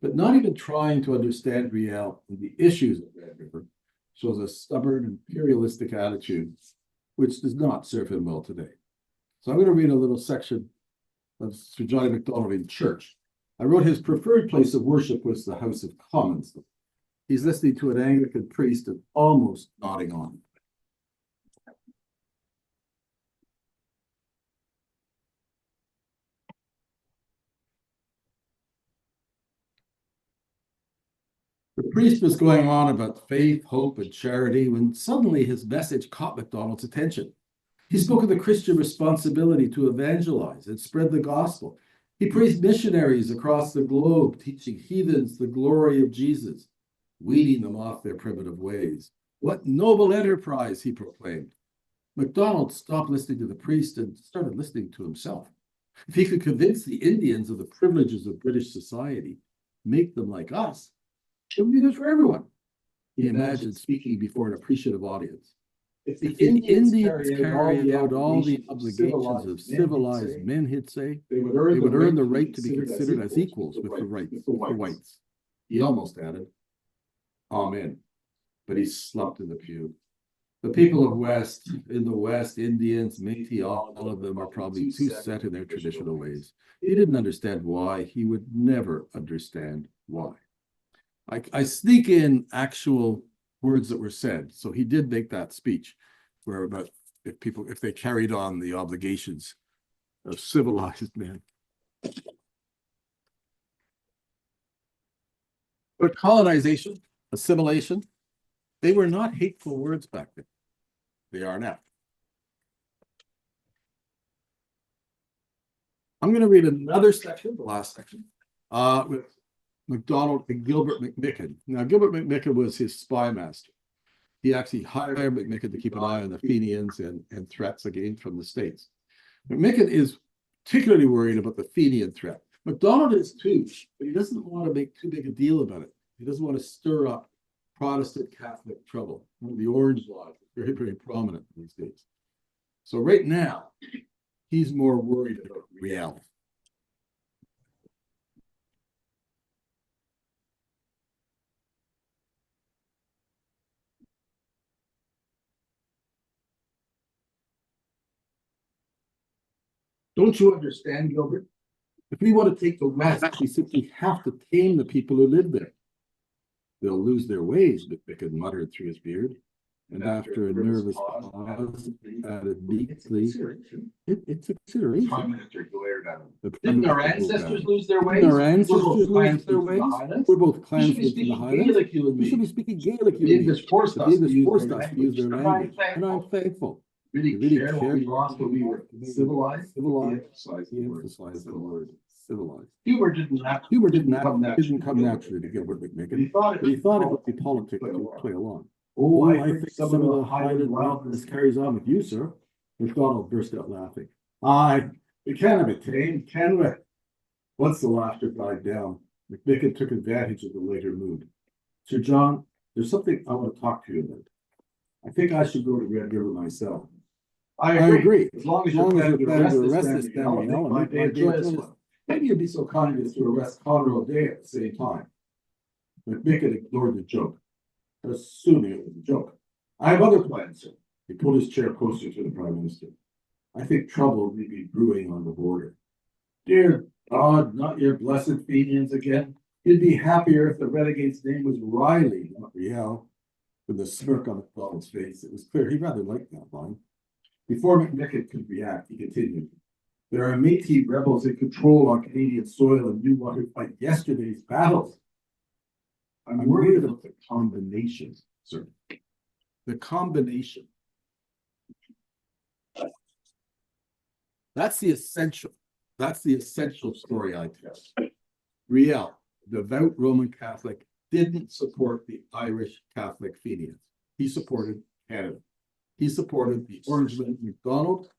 But not even trying to understand Riel and the issues of Red River shows a stubborn, imperialistic attitude, which does not serve him well today. So I'm going to read a little section of Sir Johnny MacDonald in church. I wrote his preferred place of worship was the House of Commons. He's listening to an Anglican priest and almost nodding on. The priest was going on about faith, hope, and charity when suddenly his message caught MacDonald's attention. He spoke of the Christian responsibility to evangelize and spread the gospel. He praised missionaries across the globe, teaching heathens the glory of Jesus, weeding them off their primitive ways. What noble enterprise, he proclaimed. MacDonald stopped listening to the priest and started listening to himself. If he could convince the Indians of the privileges of British society, make them like us, it would be good for everyone. He imagined speaking before an appreciative audience. If the Indians carried out all the obligations of civilized men, he'd say, they would earn the right to be considered as equals with the whites. He almost added, Amen. But he slumped in the pew. The people of in the West, Indians, Métis, all of them are probably too set in their traditional ways. He didn't understand why. He would never understand why. I sneak in actual words that were said. So he did make that speech where about if they carried on the obligations of civilized men. But colonization, assimilation, they were not hateful words back then. They are now. I'm going to read another section, the last section, with MacDonald and Gilbert McMicken. Now, Gilbert McMicken was his spy master. He actually hired McMicken to keep an eye on the Fenians and threats again from the States. McMicken is particularly worried about the Fenian threat. MacDonald is too, but he doesn't want to make too big a deal about it. He doesn't want to stir up Protestant Catholic trouble. The Orange Lodge is very, very prominent these days. So right now, he's more worried about reality. Don't you understand, Gilbert? If we want to take the West, we simply have to tame the people who live there. They'll lose their ways, McMicken muttered through his beard. And after a nervous pause, added meekly, it's a consideration. Prime Minister glared at him. The Didn't our Prime Minister ancestors glared. lose their ways? Didn't our ancestors We're both lose their clansmen from the ways? Highlands. We're both You should be clansmen from the speaking Highlands. Gaelic, you and You should me. be speaking Gaelic, you The and me. English forced The us to English use forced their us to use their language. language, and I'm thankful. Really, You really care what care. we lost when we were civilized? Civilized. Emphasize He emphasized the word civilized. Humor didn't have. Humor didn't come naturally to Gilbert But McMicken, he thought but he thought it would be politics to play along. Oh, I think some of the Highland wildness carries on with you, sir. McDonald burst out laughing. Aye, we can have it tame, can we? Once the laughter died down, McMicken took advantage of the later mood. Sir John, there's something I want to talk to you about. I think I should go to Red River myself. I agree. As long as you're planning to arrest this Stanley Allen, my day joyous one. Maybe you'd be so kind as to arrest Conor O'Day at the same time. McMicken ignored the joke, assuming it was a joke. I have other plans, sir. He pulled his chair closer to the Prime Minister. I think trouble may be brewing on the border. Dear God, not your blessed Fenians again. You'd be happier if the renegade's name was Riley, not Riel. With a smirk on McDonald's face, it was clear he rather liked that line. Before McMicken could react, he continued. There are Métis rebels in control on Canadian soil and knew what to fight yesterday's battles. I'm worried about the combination, sir. The combination. That's the essential story I tell. Riel, devout Roman Catholic, didn't support the Irish Catholic Fenians. He supported Canada. He supported the Orangeman MacDonald,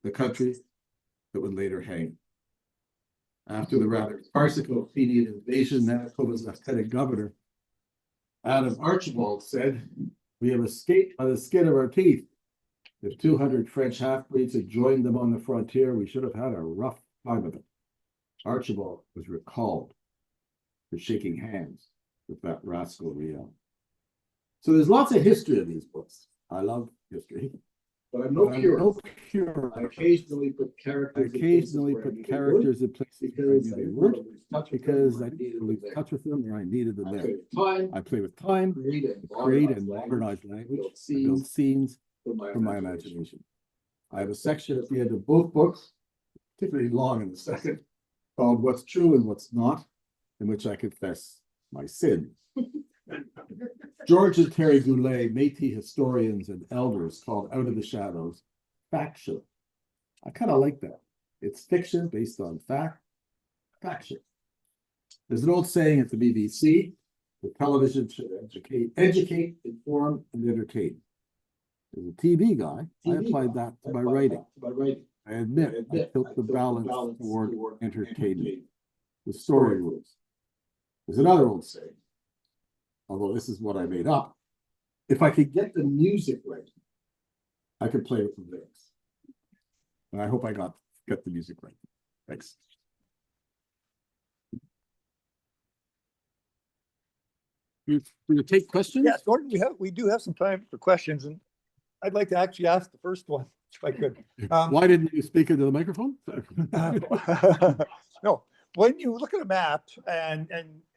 the country that would later hang. After the rather farcical Fenian invasion, Manitoba's lieutenant governor, Adam Archibald, said, "We have escaped by the skin of our teeth. If 200 French half-breeds had joined them on the frontier, we should have had a rough time of it." Archibald was recalled for shaking hands with that rascal Riel. So there's lots of history in these books. I love history. But I'm no purist. I occasionally put characters in places where I knew they weren't, because I didn't lose touch with them or I needed them there. I play with time, create and modernize language, build scenes from my imagination. I have a section at the end of both books, particularly long in the second, called What's True and What's Not, in which I confess my sin. George and Terry Goulet, Métis historians and elders, called Out of the Shadows faction. I kind of like that. It's fiction based on faction. There's an old saying at the BBC, the television should educate, inform, and entertain. As a TV guy, I applied that to my writing. I admit I tilt the balance toward entertainment. The story rules. There's another old saying, although this is what I made up. If I could get the music right, I could play with the lyrics. And I hope I got the music right. Thanks. You take questions? Yes, Gordon, we do have some time for questions, and I'd like to actually ask the first one, if I could. Why didn't you speak into the microphone? No, when you look at a map and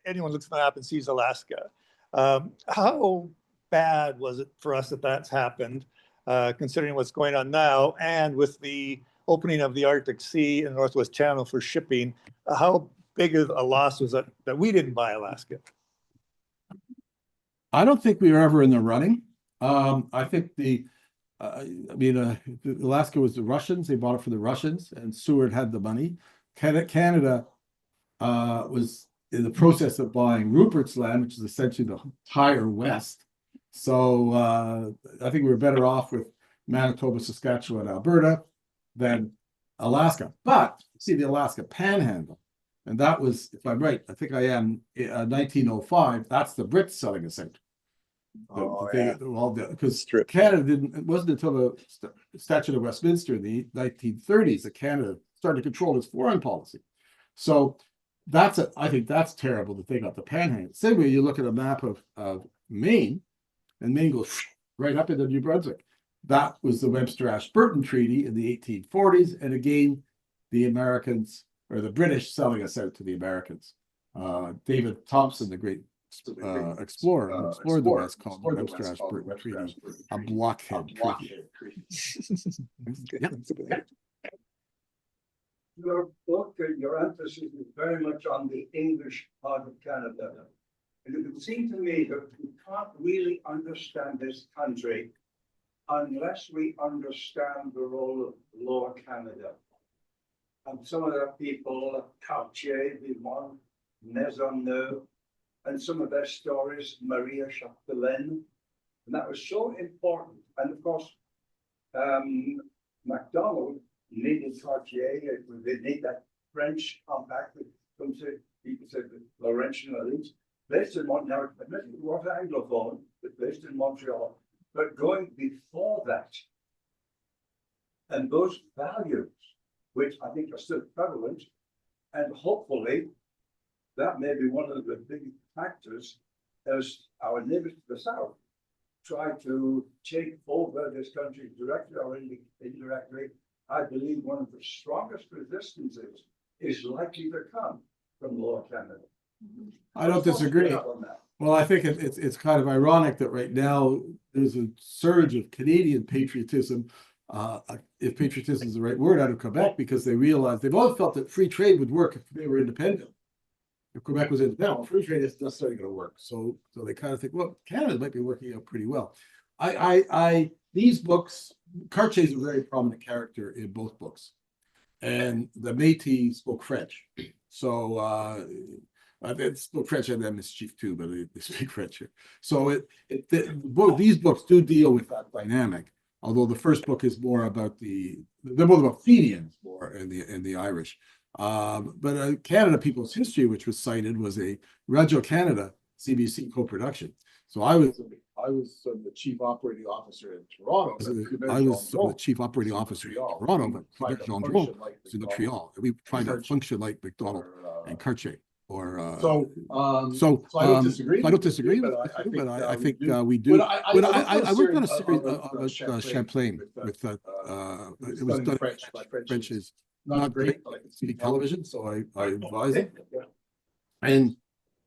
anyone looks at the map and sees Alaska, how bad was it for us that that's happened, considering what's going on now, and with the opening of the Arctic Sea and Northwest Channel for shipping, how big of a loss was that we didn't buy Alaska? I don't think we were ever in the running. I think Alaska was the Russians. They bought it for the Russians, and Seward had the money. Canada was in the process of buying Rupert's Land, which is essentially the entire West. So I think we were better off with Manitoba, Saskatchewan, Alberta than Alaska. But see the Alaska Panhandle, and that was, if I'm right, I think I am, 1905. That's the Brits selling us out. Because Canada it wasn't until the Statute of Westminster in the 1930s that Canada started to control its foreign policy. So I think that's terrible that they got the Panhandle. Same way you look at a map of Maine, and Maine goes right up into New Brunswick. That was the Webster-Ashburton Treaty in the 1840s, and again, the Americans or the British selling us out to the Americans. David Thompson, the great explored the West called the Webster-Ashburton Treaty, a blockhead treaty. Yep. Your book, your emphasis is very much on the English part of Canada. And it would seem to me that we can't really understand this country unless we understand the role of Lower Canada. And some of the people, Cartier, Vivant, Maisonneuve, and some of their stories, Maria Chapdelaine, and that was so important. And of course, MacDonald needed Cartier, they need that French compact that comes to, people said, the Laurentian elites, based in Montreal, admittedly, it was Anglophone, but based in Montreal. But going before that, and those values, which I think are still prevalent, and hopefully that may be one of the big factors as our neighbors to the south try to take over this country directly or indirectly. I believe one of the strongest resistances is likely to come from Lower Canada. I don't disagree. Well, I think it's kind of ironic that right now there's a surge of Canadian patriotism, if patriotism is the right word, out of Quebec, because they realize they've always felt that free trade would work if they were independent. If Quebec was independent, free trade is necessarily going to work. So they kind of think, well, Canada might be working out pretty well. These books, Cartier is a very prominent character in both books, and the Métis spoke French. So they spoke French and then mischief too, but they speak French here. So these books do deal with that dynamic. Although the first book is more about they're both about Fenians more in the Irish. But Canada People's History, which was cited, was a Radio Canada CBC co-production. So I was the chief operating officer in Toronto. I was the chief operating officer in Toronto, but Jean Dron was in Montreal. We tried to function like McDonald and Cartier. So I don't disagree. But I think we do. But I worked on a series about Champlain with it was done French is not great, but I can speak television, so I advise it. And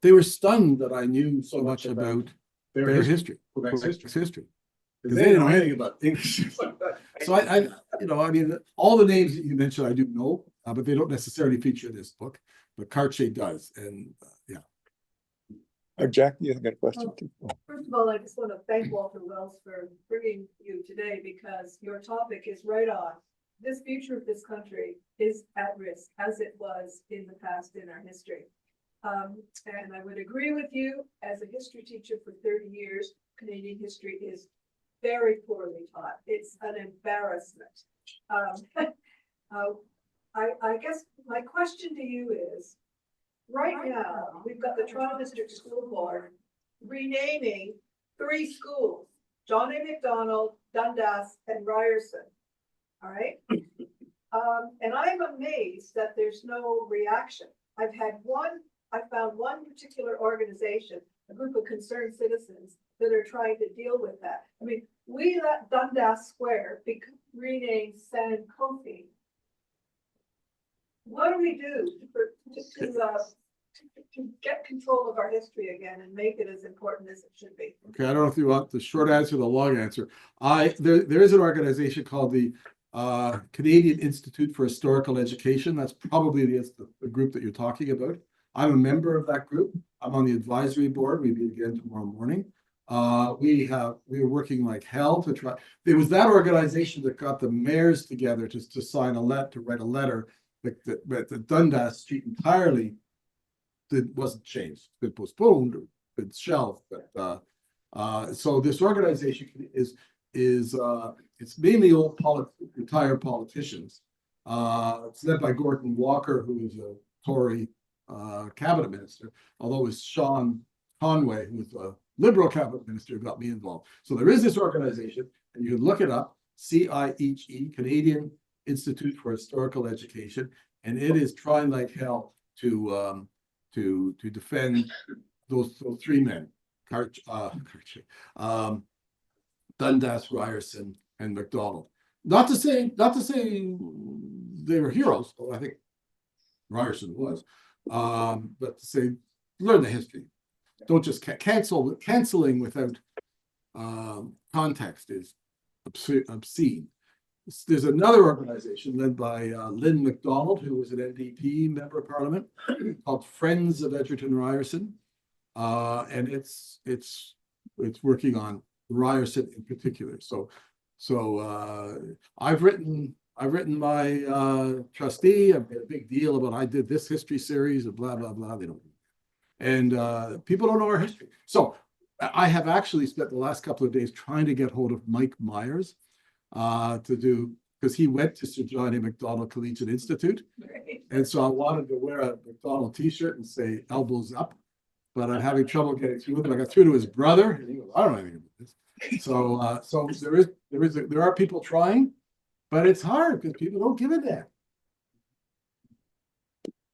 they were stunned that I knew so much about their history, Quebec's history, because they didn't know anything about English. So I mean, all the names that you mentioned I do know, but they don't necessarily feature in this book. But Cartier does, and Jack, you got a question? First of all, I just want to thank Walter Wells for bringing you today, because your topic is right on. This future of this country is at risk, as it was in the past in our history. And I would agree with you, as a history teacher for 30 years, Canadian history is very poorly taught. It's an embarrassment. I guess my question to you is, right now, we've got the Toronto District School Board renaming 3 schools, John A. Macdonald, Dundas, and Ryerson. All right. And I'm amazed that there's no reaction. I found one particular organization, a group of concerned citizens that are trying to deal with that. I mean, we let Dundas Square be renamed San Kofi. What do we do to get control of our history again and make it as important as it should be? Okay, I don't know if you want the short answer or the long answer. There is an organization called the Canadian Institute for Historical Education. That's probably the group that you're talking about. I'm a member of that group. I'm on the advisory board. We meet again tomorrow morning. We were working like hell to try. It was that organization that got the mayors together to write a letter that Dundas Street entirely wasn't changed. It's been postponed, it's shelved. But so this organization is it's mainly old retired politicians. It's led by Gordon Walker, who is a Tory cabinet minister, although it's Sean Conway, who's a Liberal cabinet minister, who got me involved. So there is this organization, and you can look it up, CIHE, Canadian Institute for Historical Education, and it is trying like hell to defend those 3 men, Dundas, Ryerson, and Macdonald. Not to say they were heroes, although I think Ryerson was, but to say learn the history. don't just cancel. Canceling without context is obscene. There's another organization led by Lynn MacDonald, who was an NDP member of Parliament, called Friends of Edgerton Ryerson, and it's working on Ryerson in particular. So I've written my trustee. I've made a big deal about I did this history series and blah blah blah. They don't, and people don't know our history. So I have actually spent the last couple of days trying to get hold of Mike Myers to do, because he went to Sir John A. Macdonald Collegiate Institute. And so I wanted to wear a McDonald t-shirt and say elbows up, but I'm having trouble getting through with him. I got through to his brother, and he goes, I don't know anything about this. So there are people trying, but it's hard because people don't give a damn.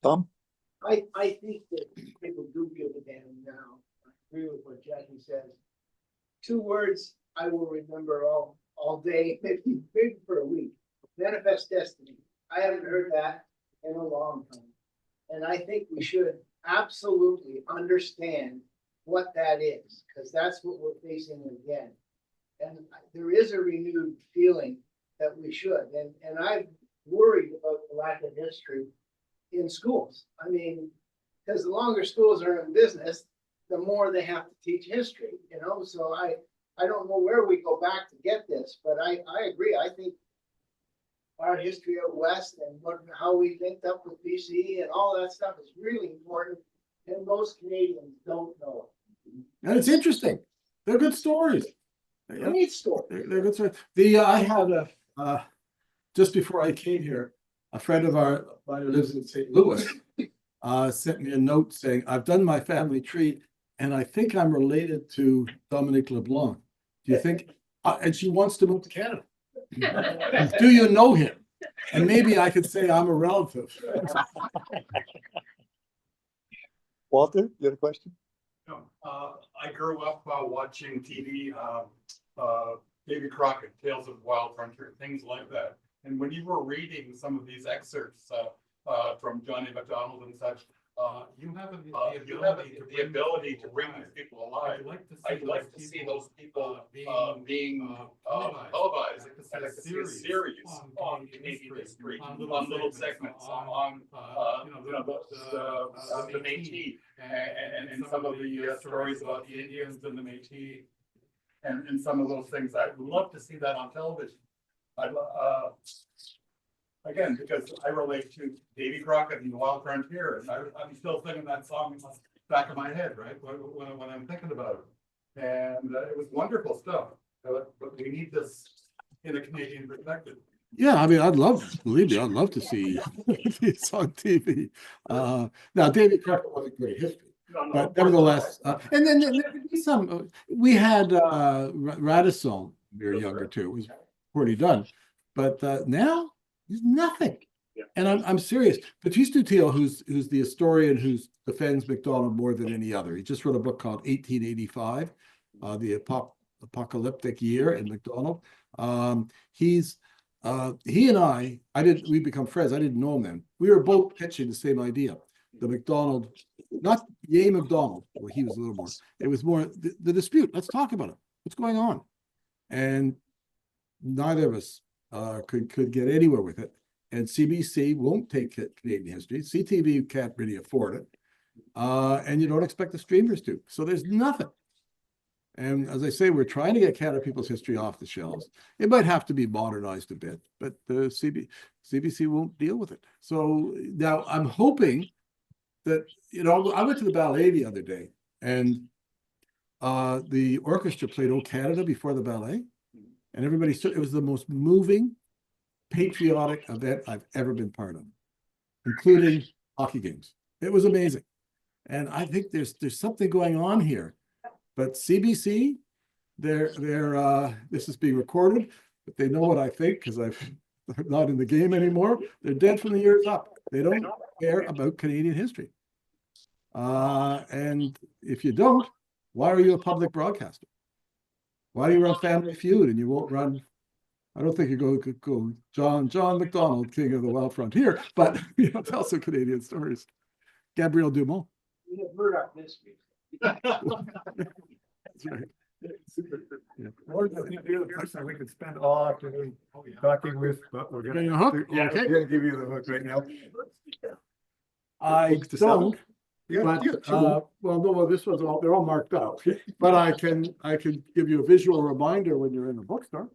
Tom? I think that people do give a damn now. I agree with what Jackie says. 2 words I will remember all day, maybe for a week. Manifest destiny. I haven't heard that in a long time. And I think we should absolutely understand what that is, because that's what we're facing again. And there is a renewed feeling that we should. And I'm worried about the lack of history in schools. I mean, because the longer schools are in business, the more they have to teach history, you know? So I don't know where we go back to get this, but I agree. I think our history out west and how we linked up with BC and all that stuff is really important, and most Canadians don't know it. And it's interesting. They're good stories. They need stories. They're good stories. I had just before I came here, a friend of mine who lives in St. Louis sent me a note saying, I've done my family tree, and I think I'm related to Dominic LeBlanc. Do you think? And she wants to move to Canada. Do you know him? And maybe I could say I'm a relative. Walter, you had a question? No, I grew up watching TV, Davy Crockett, Tales of Wild Frontier, things like that. And when you were reading some of these excerpts from Johnny MacDonald and such, you have the ability to bring these people alive. I'd like to see those people being televised and a series on Canadian history, on little segments, on the Métis and some of the stories about the Indians and the Métis and some of those things. I'd love to see that on television. Again, because I relate to Davy Crockett and the Wild Frontier, and I'm still singing that song in the back of my head, right, when I'm thinking about it. And it was wonderful stuff, but we need this in a Canadian perspective. Yeah, I mean, believe me, I'd love to see this on TV. Now, David Crockett wasn't great history, but nevertheless, and then there could be some. We had Radisson when we were younger too. It was poorly done, but now there's nothing. Yeah. And I'm serious. Patrice Dutil, who's the historian who defends MacDonald more than any other. He just wrote a book called 1885, the apocalyptic year in MacDonald. He and we become friends. I didn't know him then. We were both pitching the same idea. The MacDonald, not Yea MacDonald, well, he was a little more. It was more the dispute. Let's talk about it. What's going on? And neither of us could get anywhere with it. And CBC won't take Canadian history. CTV can't really afford it. And you don't expect the streamers to. So there's nothing. And as I say, we're trying to get Canada People's History off the shelves. It might have to be modernized a bit, but the CBC won't deal with it. So now I'm hoping that, I went to the ballet the other day, and the orchestra played O Canada before the ballet. And everybody stood. It was the most moving, patriotic event I've ever been part of, including hockey games. It was amazing. And I think there's something going on here. But CBC, this is being recorded, but they know what I think because I'm not in the game anymore. They're dead from the ears up. They don't care about Canadian history. And if you don't, why are you a public broadcaster? Why do you run Family Feud and you won't run? I don't think you could go John MacDonald, King of the Wild Frontier, but tell some Canadian stories. Gabrielle Dumont. We have Murdoch Mysteries. That's right. Or you're the person we could spend all afternoon talking with, but we're Getting gonna. a hook? Yeah, Okay. we're gonna give you the hook right now. I Books to sell? don't, Yeah, but, yeah, sure. well, no, this was all, they're all marked out, but I can give you a visual reminder when you're in the bookstore.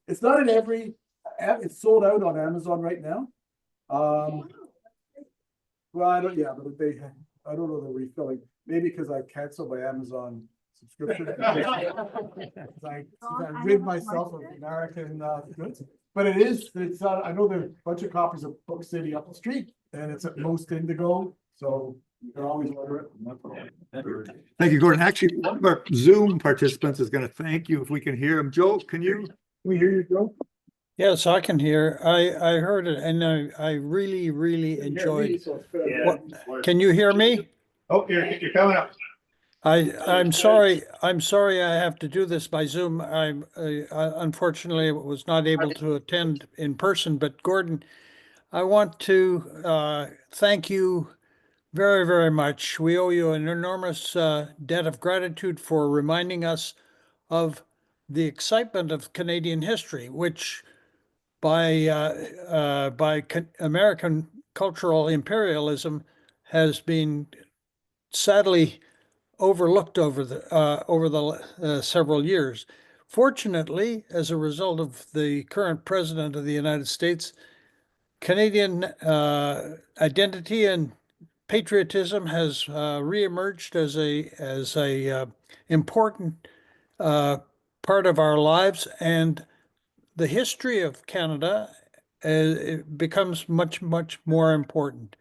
It's not in every, it's sold out on Amazon right now. Well, I don't, yeah, but I don't know the refilling, maybe because I canceled my Amazon subscription. I rid myself of American goods, but it's, I know there's a bunch of copies of Book City up the street, and it's at Most Indigo, so you can always order it. Thank you, Gordon. Actually, one of our Zoom participants is gonna thank you if we can hear him. Joe, can we hear you, Joe? Yes, I can hear. I heard it and I really, really enjoyed. Can you hear me? Oh, you're coming up. I'm sorry I have to do this by Zoom. I unfortunately was not able to attend in person, but Gordon, I want to thank you very, very much. We owe you an enormous debt of gratitude for reminding us of the excitement of Canadian history, which by American cultural imperialism has been sadly overlooked over the several years. Fortunately, as a result of the current president of the United States, Canadian identity and patriotism has reemerged as a important part of our lives, and the history of Canada it becomes much, much more important.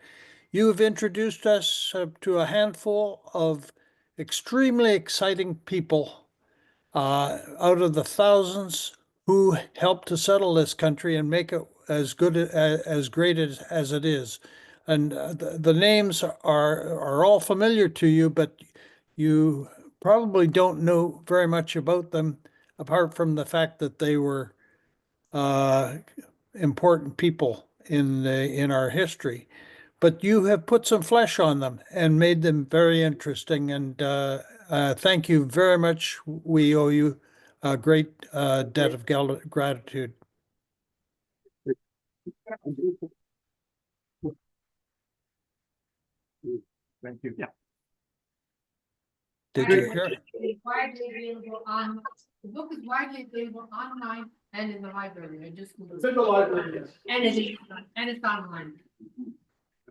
You have introduced us to a handful of extremely exciting people out of the thousands who helped to settle this country and make it as good as great as it is. And the names are all familiar to you, but you probably don't know very much about them apart from the fact that they were important people in our history. But you have put some flesh on them and made them very interesting. And thank you very much. We owe you a great debt of gratitude. Thank you. Yeah. Did you hear? Widely available on, the book is widely available online and in the library. I just. It's in the library, yes. And it's online.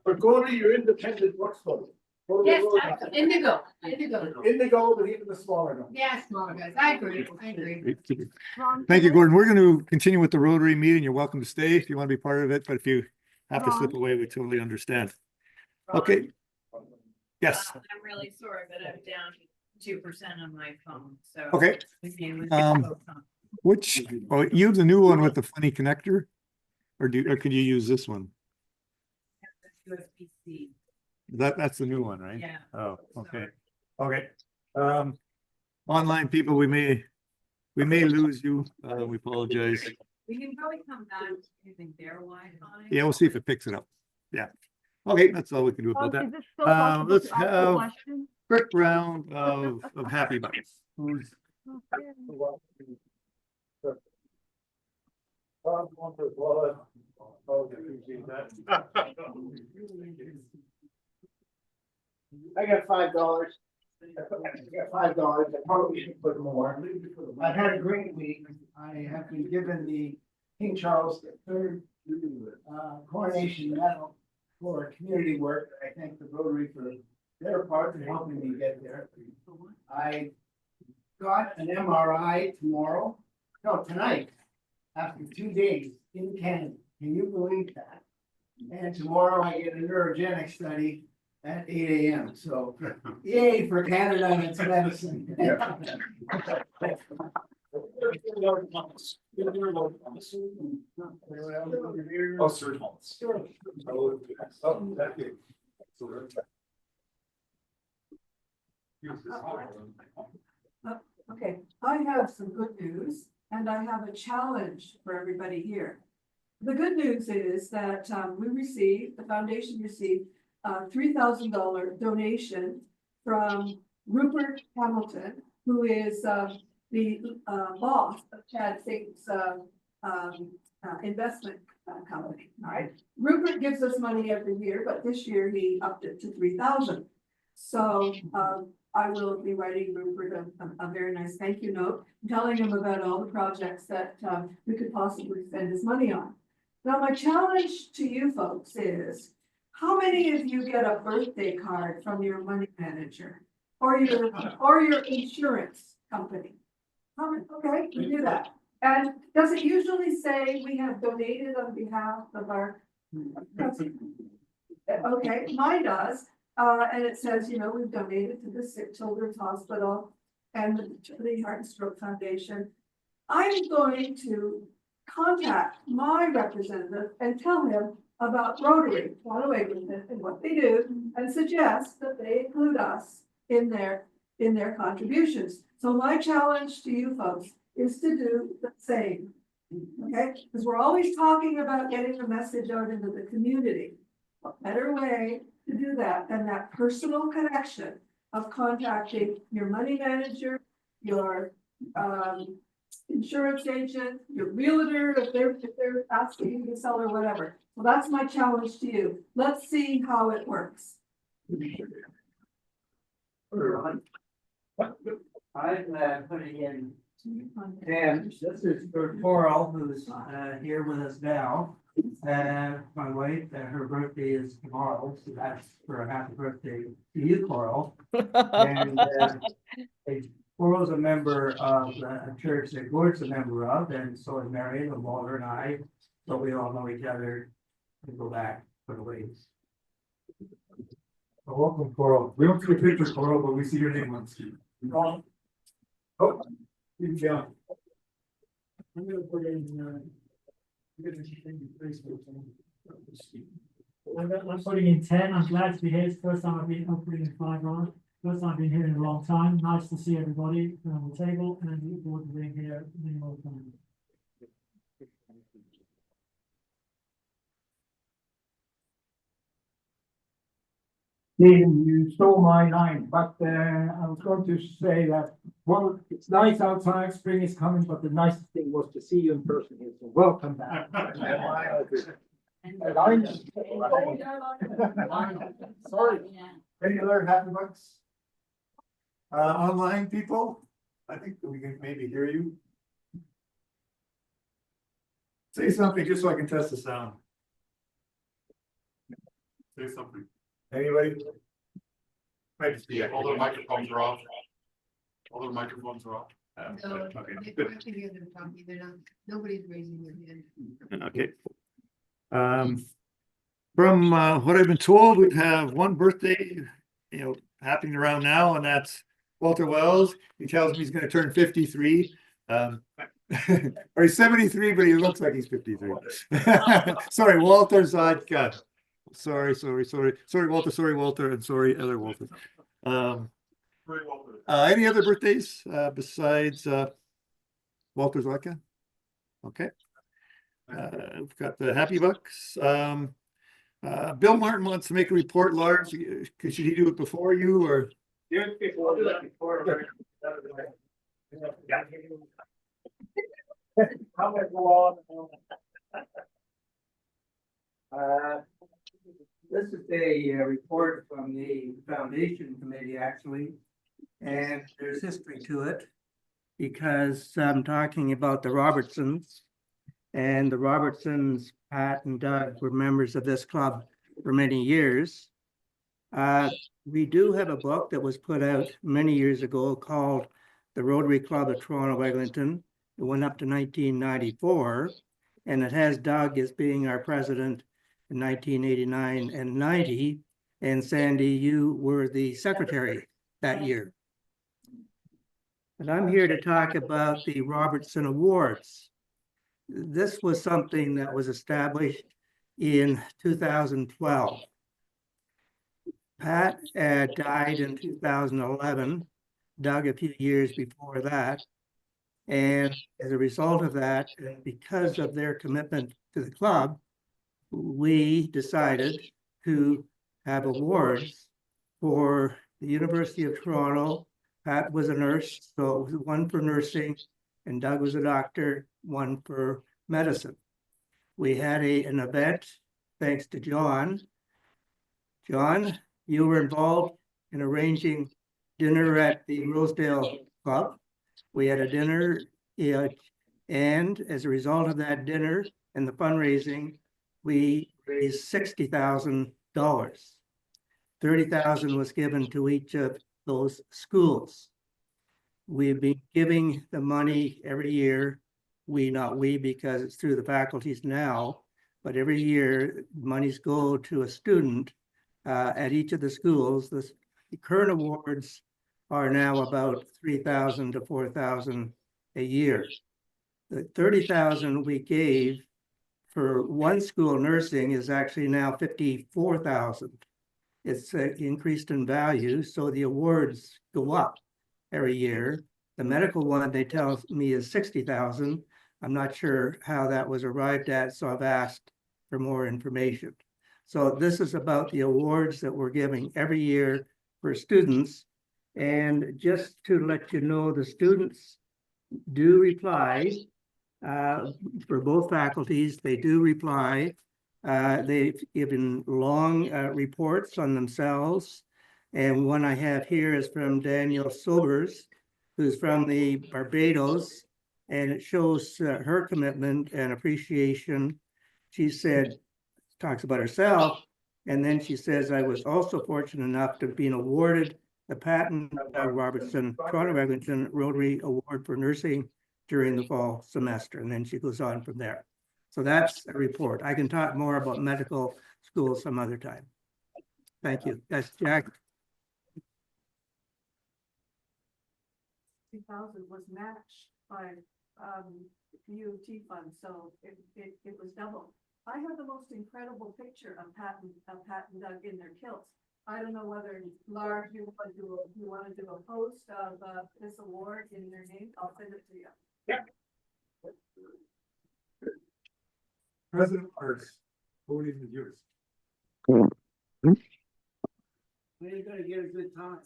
But go to your independent bookstore. Yes, Indigo. Indigo, but even the smaller ones. Yeah, smaller guys. I agree. Thank you, Gordon. We're going to continue with the Rotary meeting. You're welcome to stay if you want to be part of it, but if you have to slip away, we totally understand. Okay. Yes. I'm really sorry, but I'm down 2% on my phone, so. Okay. Which, oh, you have the new one with the funny connector? Or could you use this one? USB-C. That's the new one, right? Yeah. Oh, okay. Okay. Online people, we may lose you. We apologize. We can probably come back using their Wi-Fi. Yeah, we'll see if it picks it up. Yeah. Okay, that's all we can do about that. Let's have a quick round of happy bites. Who's I got $5. I got $5. I probably should put more. I've had a great week. I have been given the King Charles III coronation medal for community work. I thank the Rotary for their part in helping me get there. I got an MRI tonight, after 2 days in Canada. Can you believe that? And tomorrow I get a neurogenic study at 8 a.m. So yay for Canada and its medicine. Oh, sir. Okay, I have some good news and I have a challenge for everybody here. The good news is that the foundation received a $3,000 donation from Rupert Hamilton, who is the boss of Chad Saint's investment company, all right? Rupert gives us money every year, but this year he upped it to 3,000. So I will be writing Rupert a very nice thank you note, telling him about all the projects that we could possibly spend his money on. Now, my challenge to you folks is, how many of you get a birthday card from your money manager or your insurance company? How many? Okay, we do that. And does it usually say we have donated on behalf of our? Okay, mine does. And it says, you know, we've donated to the Sick Children's Hospital and the Heart and Stroke Foundation. I'm going to contact my representative and tell him about Rotary, Toronto Eglinton, and what they do, and suggest that they include us in their contributions. So my challenge to you folks is to do the same. Okay, because we're always talking about getting the message out into the community. What better way to do that than that personal connection of contacting your money manager, your insurance agent, your realtor, if they're asking you to sell or whatever. So that's my challenge to you. Let's see how it works. I'm putting in 10. This is for Coral, who's here with us now. My wife, her birthday is tomorrow, so that's for a happy birthday to you, Coral. And Coral's a member of a church that Gord's a member of, and so is Mary and Walter and I. So we all know each other and go back for the ways. Welcome, Coral. We don't see a picture, Coral, but we see your name on the screen. Oh, keep going. I'm gonna put in, I'm putting in 10. I'm glad to be here. It's the first time I've been putting in 5 on. First time I've been here in a long time. Nice to see everybody around the table, and look forward to being here many more times. Stephen, you stole my line, but I was going to say that, well, it's nice outside, spring is coming, but the nicest thing was to see you in person here, so welcome back. Sorry. Any other happy bucks? Online people, I think we can maybe hear you. Say something just so I can test the sound. Say something. Anybody? Might just be. All their microphones are off. All their microphones are off. So Okay, they good. have to hear them talking, they're not, nobody's raising their hand. Okay. From what I've been told, we have one birthday, happening around now, and that's Walter Wells. He tells me he's going to turn 53. Or he's 73, but he looks like he's 53. Sorry, Walter's cut. Sorry, Walter, and sorry, other Walter. Any other birthdays besides Walter Zlaka? Okay. We've got the Happy Bucks. Bill Martin wants to make a report, Lars. Should he do it before you or? Do it before. I'll do it before. How much go on? This is a report from the Foundation Committee, actually, and there's history to it because I'm talking about the Robertsons, and the Robertsons, Pat and Doug, were members of this club for many years. We do have a book that was put out many years ago called The Rotary Club of Toronto Eglinton. It went up to 1994, and it has Doug as being our president in 1989 and 90, and Sandy, you were the secretary that year. And I'm here to talk about the Robertson Awards. This was something that was established in 2012. Pat died in 2011, Doug a few years before that. And as a result of that, and because of their commitment to the club, we decided to have awards for the University of Toronto. Pat was a nurse, so it was one for nursing, and Doug was a doctor, one for medicine. We had an event, thanks to John. John, you were involved in arranging dinner at the Rosedale Club. We had a dinner, and as a result of that dinner and the fundraising, we raised $60,000. $30,000 was given to each of those schools. We've been giving the money every year. Not we, because it's through the faculties now, but every year monies go to a student at each of the schools. The current awards are now about $3,000 to $4,000 a year. The $30,000 we gave for one school nursing is actually now $54,000. It's increased in value, so the awards go up every year. The medical one, they tell me, is $60,000. I'm not sure how that was arrived at, so I've asked for more information. So this is about the awards that we're giving every year for students. And just to let you know, the students do reply for both faculties. They do reply. They've given long reports on themselves. And one I have here is from Danielle Sobers, who's from the Barbados, and it shows her commitment and appreciation. She said, talks about herself, and then she says, I was also fortunate enough to have been awarded the Patton Robertson Toronto Eglinton Rotary Award for Nursing during the fall semester, and then she goes on from there. So that's a report. I can talk more about medical school some other time. Thank you. That's Jack. 2,000 was matched by UT fund, so it was double. I have the most incredible picture of Pat and Doug in their kilts. I don't know whether, Lars, you want to do a post of this award in their name. I'll send it to you. Yeah. President Arts, voting is yours. We're gonna get a good time.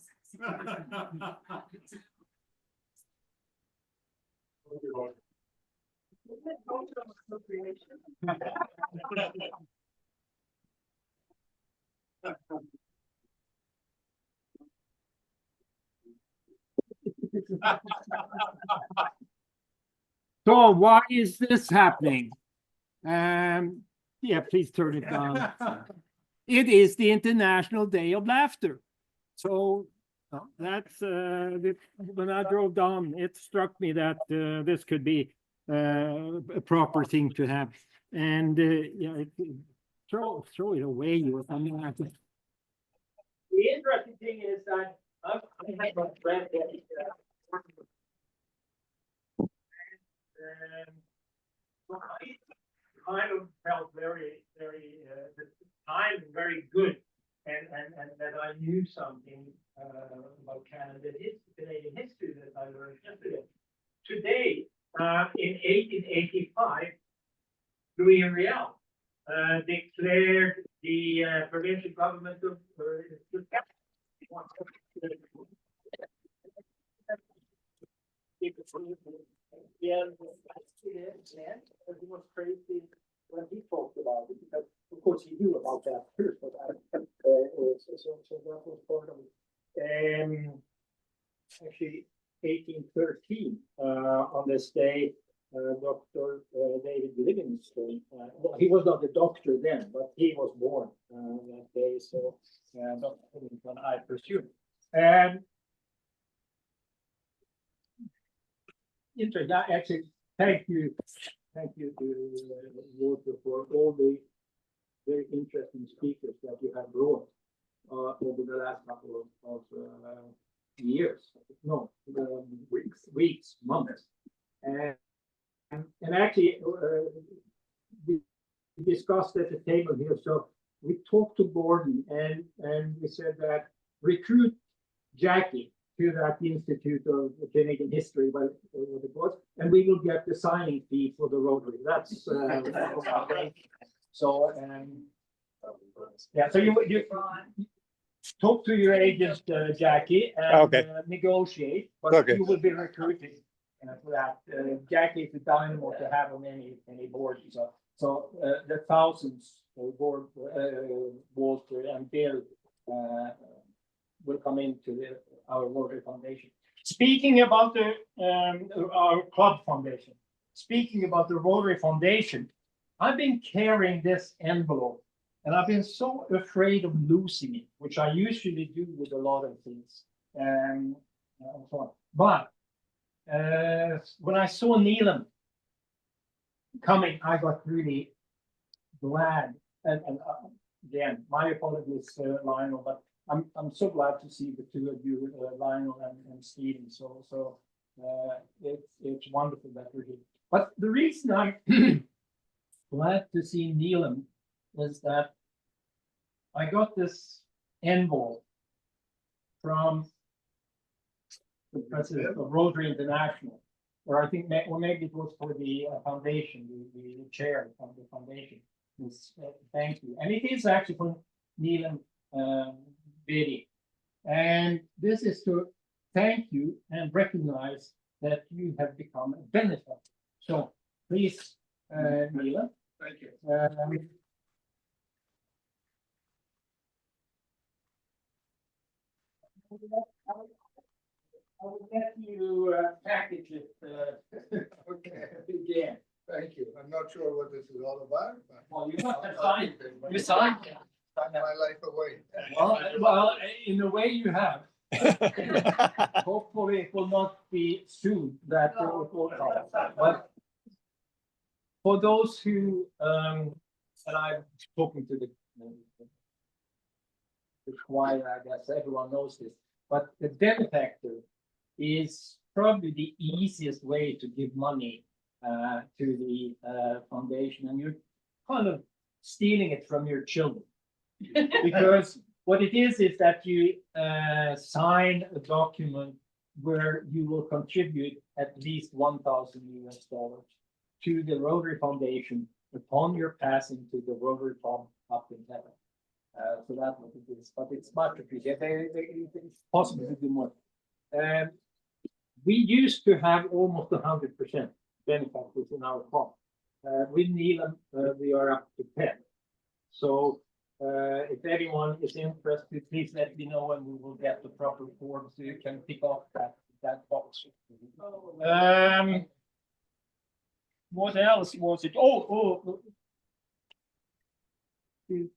So why is this happening? Yeah, please turn it down. It is the International Day of Laughter. So that's when I drove down, it struck me that this could be a proper thing to have. And yeah, throw it away or something like that. The interesting thing is that I have a friend that I kind of felt very the time very good, and that I knew something about Canadian history that I learned yesterday. Today, in 1885, Louis Riel declared the provincial government of it was crazy when he talked about it, because of course he knew about that first, but so that was part of it. Actually, 1813, on this day, Dr. David Livingstone, well, he was not a doctor then, but he was born that day, so Dr. Livingstone, I presume. Interesting. Actually, thank you to Walter for all the very interesting speakers that you have brought over the last couple of years. No, weeks, months. And actually, we discussed at the table here. So we talked to Gordon, and we said that recruit Jackie to that Institute of Canadian History, what it was, and we will get the signing fee for the Rotary. That's so. Yeah. So you talk to your agent, Jackie, and Okay. negotiate, but Okay. you will be recruiting for that. Jackie is dying to have on any board, so the thousands of board, Walter and Bill, will come into our Rotary Foundation. Speaking about our club foundation, speaking about the Rotary Foundation, I've been carrying this envelope and I've been so afraid of losing it, which I usually do with a lot of things. And so on. But when I saw Neelam coming, I got really glad. And again, my apologies, Lionel, but I'm so glad to see the two of you, Lionel and Stephen. So it's wonderful that you're here. But the reason I'm glad to see Neelam is that I got this envelope from the president of Rotary International, or I think, or maybe it was for the foundation, the chair of the foundation. Thank you. And it is actually from Neelam Bedi. And this is to thank you and recognize that you have become a benefactor. So please, Neelam. Thank you. I will get you package it Okay. again. Thank you. I'm not sure what this is all about, but. Well, you must have signed it. You signed it. Sign my life away. Well, in a way you have. Hopefully it will not be soon that it will come. But for those who, and I'm talking to the choir, I guess everyone knows this, but the benefactor is probably the easiest way to give money to the foundation, and you're kind of stealing it from your children. Because what it is that you sign a document where you will contribute at least $1,000 to the Rotary Foundation upon your passing to the Rotary Club up in heaven. So that's what it is, but it's much appreciated. It's possible to do more. We used to have almost 100% benefactors in our club. With Neelam, we are up to 10. So if anyone is interested, please let me know and we will get the proper form so you can pick off that box. What else was it? The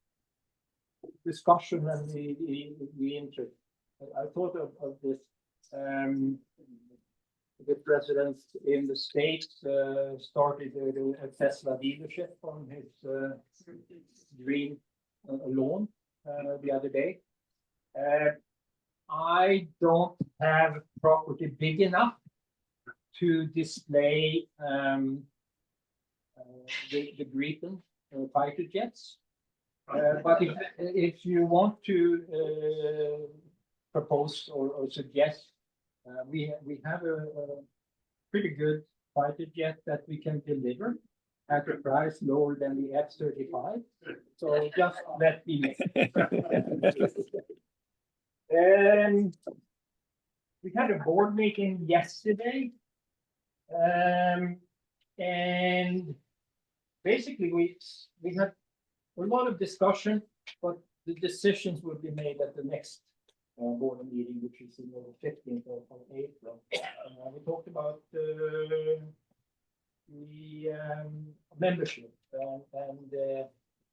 discussion and the interest. I thought of this. The president in the States started a Tesla dealership on his green lawn the other day. I don't have property big enough to display the Gripen fighter jets. But if you want to propose or suggest, we have a pretty good fighter jet that we can deliver at a price lower than the F-35. So just let me know. And we had a board meeting yesterday. And basically we had a lot of discussion, but the decisions will be made at the next board meeting, which is in the 15th of April. We talked about the membership and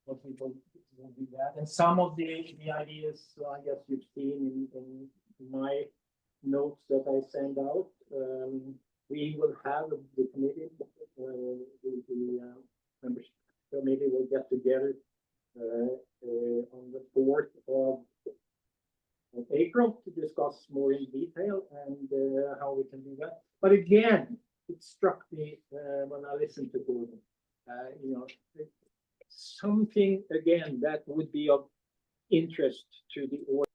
what people will do that. And some of the ideas, I guess you've seen in my notes that I send out. We will have the committee, the membership committee will get together on the 4th of April to discuss more in detail and how we can do that. But again, it struck me when I listened to Gordon, something again that would be of interest to the audience.